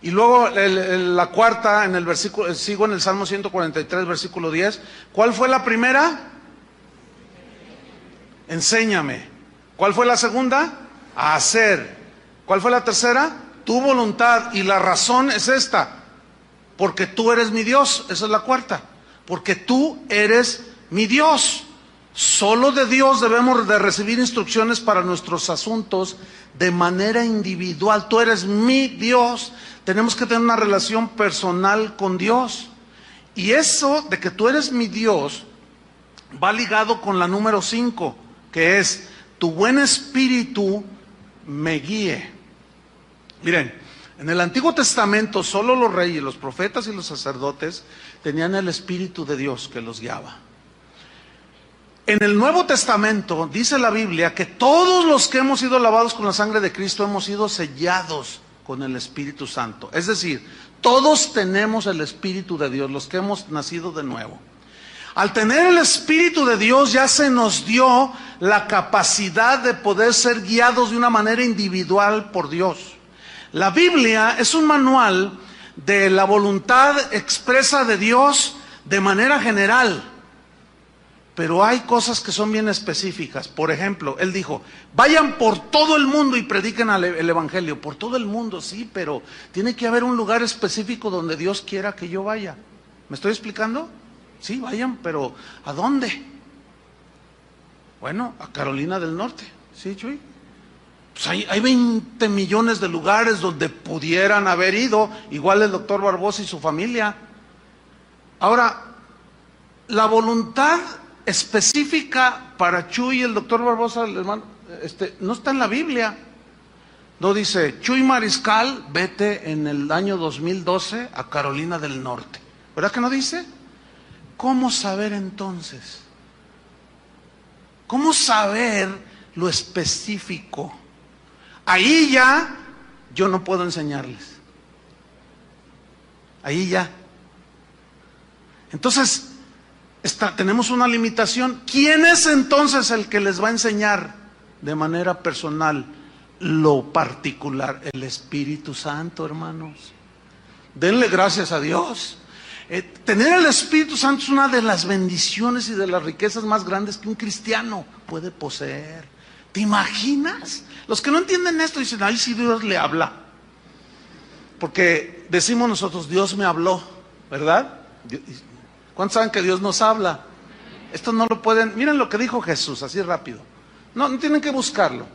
Y luego la cuarta, en el versículo, sigo en el Salmo 143, versículo 10. ¿Cuál fue la primera? Enséñame. ¿Cuál fue la segunda? A hacer. ¿Cuál fue la tercera? Tu voluntad. Y la razón es esta: porque tú eres mi Dios. Esa es la cuarta. Porque tú eres mi Dios. Solo de Dios debemos de recibir instrucciones para nuestros asuntos de manera individual. Tú eres mi Dios. Tenemos que tener una relación personal con Dios. Y eso de que tú eres mi Dios va ligado con la número 5, que es, tu buen espíritu me guíe. Miren, en el Antiguo Testamento solo los reyes, los profetas y los sacerdotes tenían el Espíritu de Dios que los guiaba. En el Nuevo Testamento dice la Biblia que todos los que hemos sido lavados con la sangre de Cristo hemos sido sellados con el Espíritu Santo. Es decir, todos tenemos el Espíritu de Dios, los que hemos nacido de nuevo. Al tener el Espíritu de Dios ya se nos dio la capacidad de poder ser guiados de una manera individual por Dios. La Biblia es un manual de la voluntad expresa de Dios de manera general, pero hay cosas que son bien específicas. Por ejemplo, Él dijo, vayan por todo el mundo y prediquen el Evangelio. Por todo el mundo, sí, pero tiene que haber un lugar específico donde Dios quiera que yo vaya. ¿Me estoy explicando? Sí, vayan, pero ¿a dónde? Bueno, a Carolina del Norte. ¿Sí, Chuy? Pues hay 20 millones de lugares donde pudieran haber ido, igual el doctor Barbosa y su familia. Ahora, la voluntad específica para Chuy y el doctor Barbosa, el hermano, no está en la Biblia. No dice, Chuy Mariscal, vete en el año 2012 a Carolina del Norte. ¿Verdad que no dice? ¿Cómo saber entonces? ¿Cómo saber lo específico? Ahí ya yo no puedo enseñarles. Ahí ya. Entonces, tenemos una limitación. ¿Quién es entonces el que les va a enseñar de manera personal lo particular? El Espíritu Santo, hermanos. Denle gracias a Dios. Tener el Espíritu Santo es una de las bendiciones y de las riquezas más grandes que un cristiano puede poseer. ¿Te imaginas? Los que no entienden esto dicen, ay, sí, Dios le habla. Porque decimos nosotros, Dios me habló, ¿verdad? ¿Cuántos saben que Dios nos habla? Esto no lo pueden, miren lo que dijo Jesús, así rápido. No tienen que buscarlo.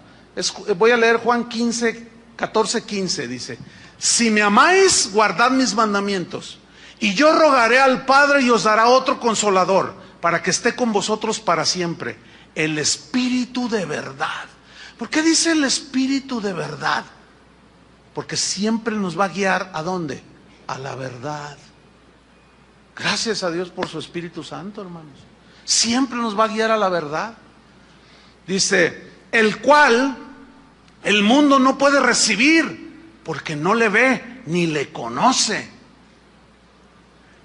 Voy a leer Juan 14:15, dice, si me amáis, guardad mis mandamientos. Y yo rogaré al Padre y os dará otro consolador, para que esté con vosotros para siempre, el Espíritu de verdad. ¿Por qué dice el Espíritu de verdad? Porque siempre nos va a guiar ¿a dónde? A la verdad. Gracias a Dios por su Espíritu Santo, hermanos. Siempre nos va a guiar a la verdad. Dice, el cual el mundo no puede recibir, porque no le ve ni le conoce.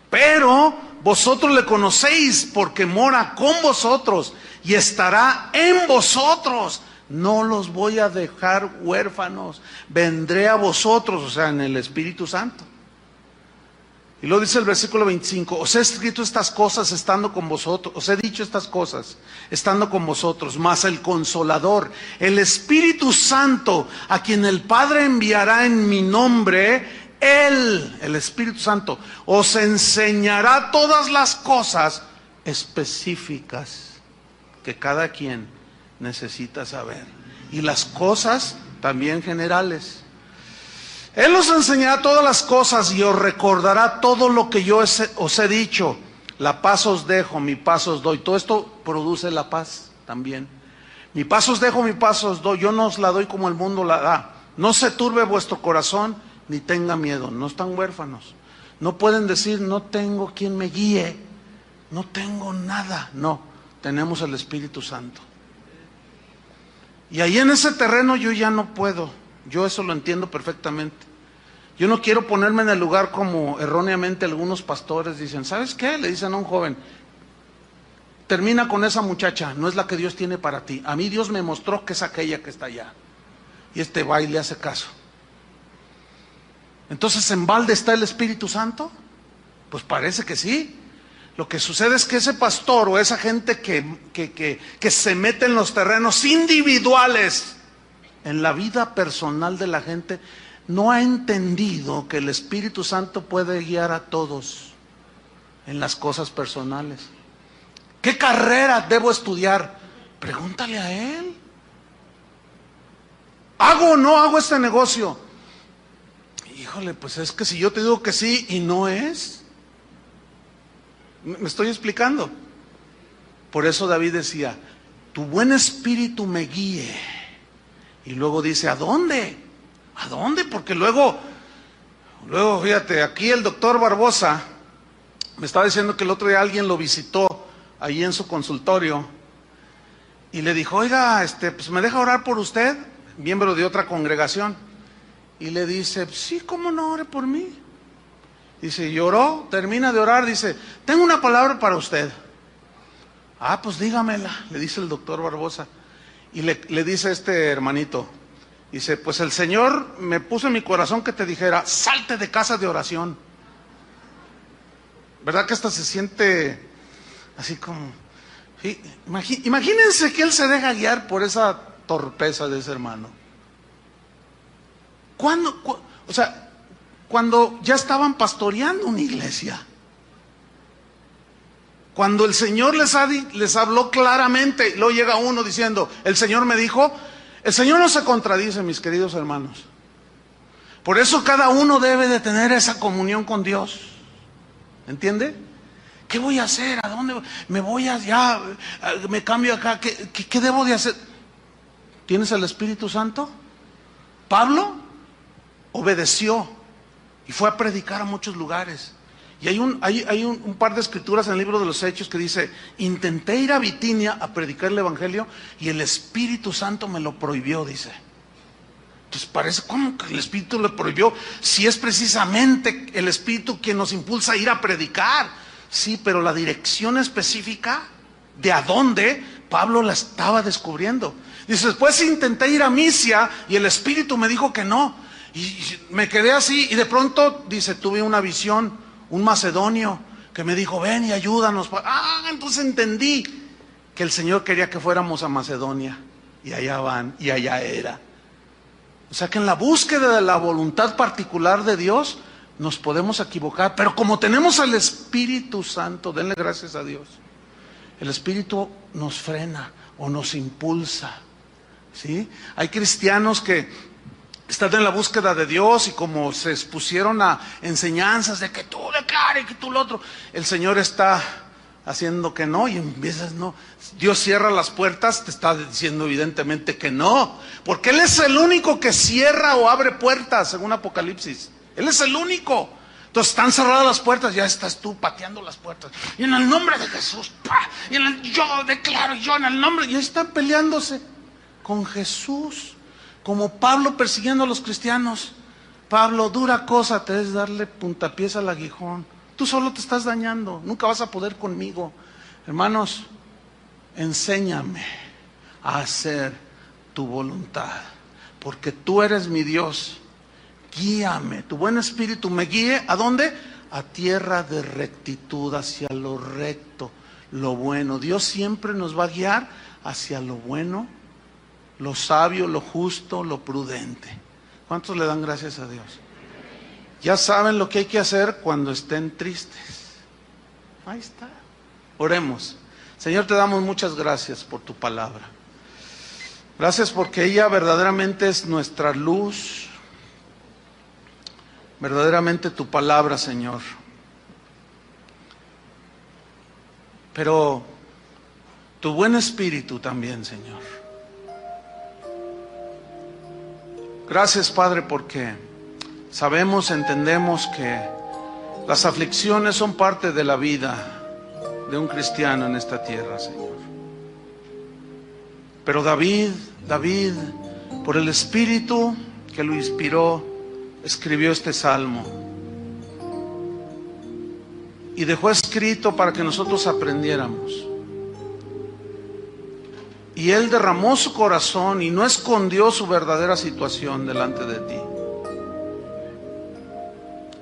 Pero vosotros le conocéis, porque mora con vosotros y estará en vosotros. No los voy a dejar huérfanos, vendré a vosotros, o sea, en el Espíritu Santo. Y luego dice el versículo 25, os he escrito estas cosas estando con vosotros, os he dicho estas cosas estando con vosotros, mas el Consolador, el Espíritu Santo, a quien el Padre enviará en mi nombre, Él, el Espíritu Santo, os enseñará todas las cosas específicas que cada quien necesita saber, y las cosas también generales. Él os enseñará todas las cosas y os recordará todo lo que yo os he dicho. La paz os dejo, mi paz os doy. Todo esto produce la paz también. Mi paz os dejo, mi paz os doy. Yo no os la doy como el mundo la da. No se turbe vuestro corazón ni tenga miedo. No están huérfanos. No pueden decir, no tengo quien me guíe, no tengo nada. No, tenemos el Espíritu Santo. Y ahí en ese terreno yo ya no puedo. Yo eso lo entiendo perfectamente. Yo no quiero ponerme en el lugar como erróneamente algunos pastores dicen, ¿sabes qué? Le dicen a un joven, termina con esa muchacha, no es la que Dios tiene para ti. A mí Dios me mostró que es aquella que está allá. Y este va y le hace caso. Entonces, ¿en balde está el Espíritu Santo? Pues parece que sí. Lo que sucede es que ese pastor o esa gente que se mete en los terrenos individuales, en la vida personal de la gente, no ha entendido que el Espíritu Santo puede guiar a todos en las cosas personales. ¿Qué carrera debo estudiar? Pregúntale a él. ¿Hago o no hago este negocio? Híjole, pues es que si yo te digo que sí y no es. ¿Me estoy explicando? Por eso David decía, tu buen espíritu me guíe. Y luego dice, ¿a dónde? ¿A dónde? Porque luego fíjate, aquí el doctor Barbosa me estaba diciendo que el otro día alguien lo visitó ahí en su consultorio y le dijo, oiga, pues me deja orar por usted, miembro de otra congregación. Y le dice, sí, ¿cómo no? Ore por mí. Dice, y oró, termina de orar, dice, tengo una palabra para usted. Ah, pues dígamela, le dice el doctor Barbosa. Y le dice este hermanito, dice, pues el Señor me puso en mi corazón que te dijera, salte de casa de oración. ¿Verdad que hasta se siente así como... Sí, imagínense que él se deja guiar por esa torpeza de ese hermano. Cuando ya estaban pastoreando una iglesia, cuando el Señor les habló claramente, luego llega uno diciendo, el Señor me dijo, el Señor no se contradice, mis queridos hermanos. Por eso cada uno debe de tener esa comunión con Dios. ¿Entiende? ¿Qué voy a hacer? ¿A dónde me voy allá? ¿Me cambio acá? ¿Qué debo de hacer? ¿Tienes el Espíritu Santo? Pablo obedeció y fue a predicar a muchos lugares. Y hay un par de escrituras en el libro de los Hechos que dice, intenté ir a Bitinia a predicar el Evangelio y el Espíritu Santo me lo prohibió, dice. Entonces parece, ¿cómo que el Espíritu lo prohibió? Si es precisamente el Espíritu quien nos impulsa a ir a predicar. Sí, pero la dirección específica de a dónde, Pablo la estaba descubriendo. Dice, después intenté ir a Misia y el Espíritu me dijo que no. Y me quedé así y de pronto, dice, tuve una visión, un macedonio que me dijo, ven y ayúdanos. Entonces entendí que el Señor quería que fuéramos a Macedonia. Y allá van, y allá era. O sea que en la búsqueda de la voluntad particular de Dios, nos podemos equivocar. Pero como tenemos al Espíritu Santo, denle gracias a Dios. El Espíritu nos frena o nos impulsa. ¿Sí? Hay cristianos que están en la búsqueda de Dios y como se expusieron a enseñanzas de que tú declares, que tú lo otro, el Señor está haciendo que no y empiezas no. Dios cierra las puertas, te está diciendo evidentemente que no, porque Él es el único que cierra o abre puertas, según Apocalipsis. Él es el único. Entonces están cerradas las puertas, ya estás tú pateando las puertas. Y en el nombre de Jesús, ¡pah! Yo declaro, yo en el nombre, y ahí están peleándose con Jesús. Como Pablo persiguiendo a los cristianos. Pablo, dura cosa te es darle puntapiés al aguijón. Tú solo te estás dañando, nunca vas a poder conmigo. Hermanos, enséñame a hacer tu voluntad, porque tú eres mi Dios. Guíame, tu buen espíritu me guíe, ¿a dónde? A tierra de rectitud, hacia lo recto, lo bueno. Dios siempre nos va a guiar hacia lo bueno, lo sabio, lo justo, lo prudente. ¿Cuántos le dan gracias a Dios? Ya saben lo que hay que hacer cuando estén tristes. Ahí está. Oremos. Señor, te damos muchas gracias por tu palabra. Gracias porque ella verdaderamente es nuestra luz. Verdaderamente tu palabra, Señor. Pero tu buen espíritu también, Señor. Gracias, Padre, porque sabemos, entendemos que las aflicciones son parte de la vida de un cristiano en esta tierra, Señor. Pero David, por el Espíritu que lo inspiró, escribió este salmo y dejó escrito para que nosotros aprendiéramos. Y él derramó su corazón y no escondió su verdadera situación delante de ti.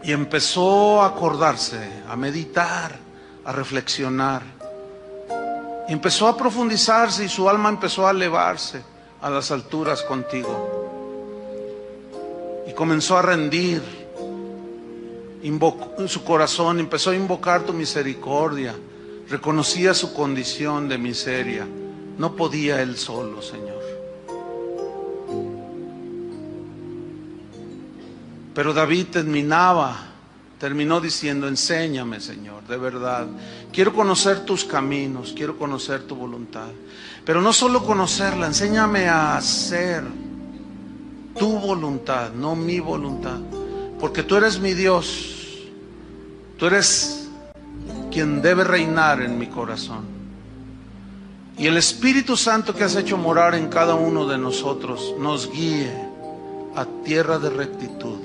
Y empezó a acordarse, a meditar, a reflexionar. Y empezó a profundizarse y su alma empezó a elevarse a las alturas contigo. Y comenzó a rendir. Su corazón empezó a invocar tu misericordia. Reconocía su condición de miseria. No podía él solo, Señor. Pero David terminó diciendo, enséñame, Señor, de verdad. Quiero conocer tus caminos, quiero conocer tu voluntad. Pero no solo conocerla, enséñame a hacer tu voluntad, no mi voluntad. Porque tú eres mi Dios. Tú eres quien debe reinar en mi corazón. Y el Espíritu Santo que has hecho morar en cada uno de nosotros nos guíe a tierra de rectitud,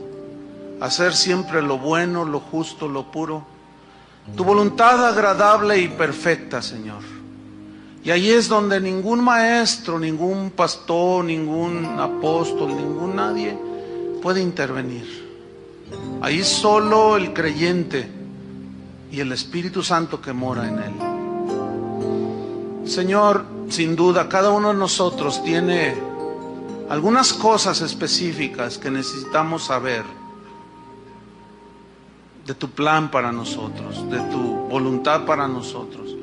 a hacer siempre lo bueno, lo justo, lo puro, tu voluntad agradable y perfecta, Señor. Y ahí es donde ningún maestro, ningún pastor, ningún apóstol, ningún nadie puede intervenir. Ahí solo el creyente y el Espíritu Santo que mora en él. Señor, sin duda, cada uno de nosotros tiene algunas cosas específicas que necesitamos saber de tu plan para nosotros, de tu voluntad para nosotros.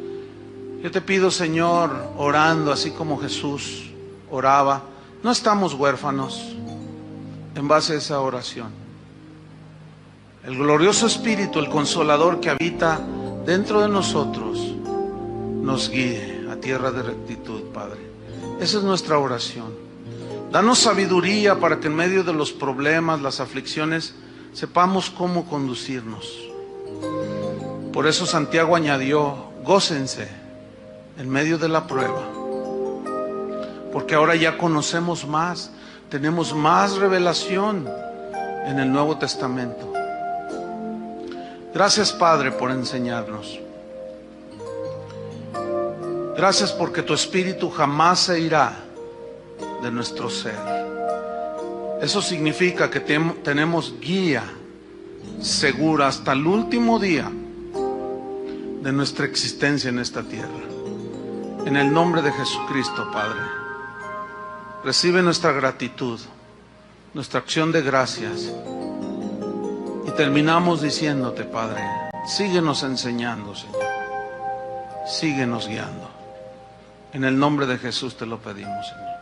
Yo te pido, Señor, orando así como Jesús oraba, no estamos huérfanos en base a esa oración. El glorioso Espíritu, el Consolador que habita dentro de nosotros, nos guíe a tierra de rectitud, Padre. Esa es nuestra oración. Danos sabiduría para que en medio de los problemas, las aflicciones, sepamos cómo conducirnos. Por eso Santiago añadió, gócense en medio de la prueba. Porque ahora ya conocemos más, tenemos más revelación en el Nuevo Testamento. Gracias, Padre, por enseñarnos. Gracias porque tu Espíritu jamás se irá de nuestro ser. Eso significa que tenemos guía segura hasta el último día de nuestra existencia en esta tierra. En el nombre de Jesucristo, Padre, recibe nuestra gratitud, nuestra acción de gracias. Y terminamos diciéndote, Padre, síguenos enseñando, Señor. Síguenos guiando. En el nombre de Jesús te lo pedimos, Señor.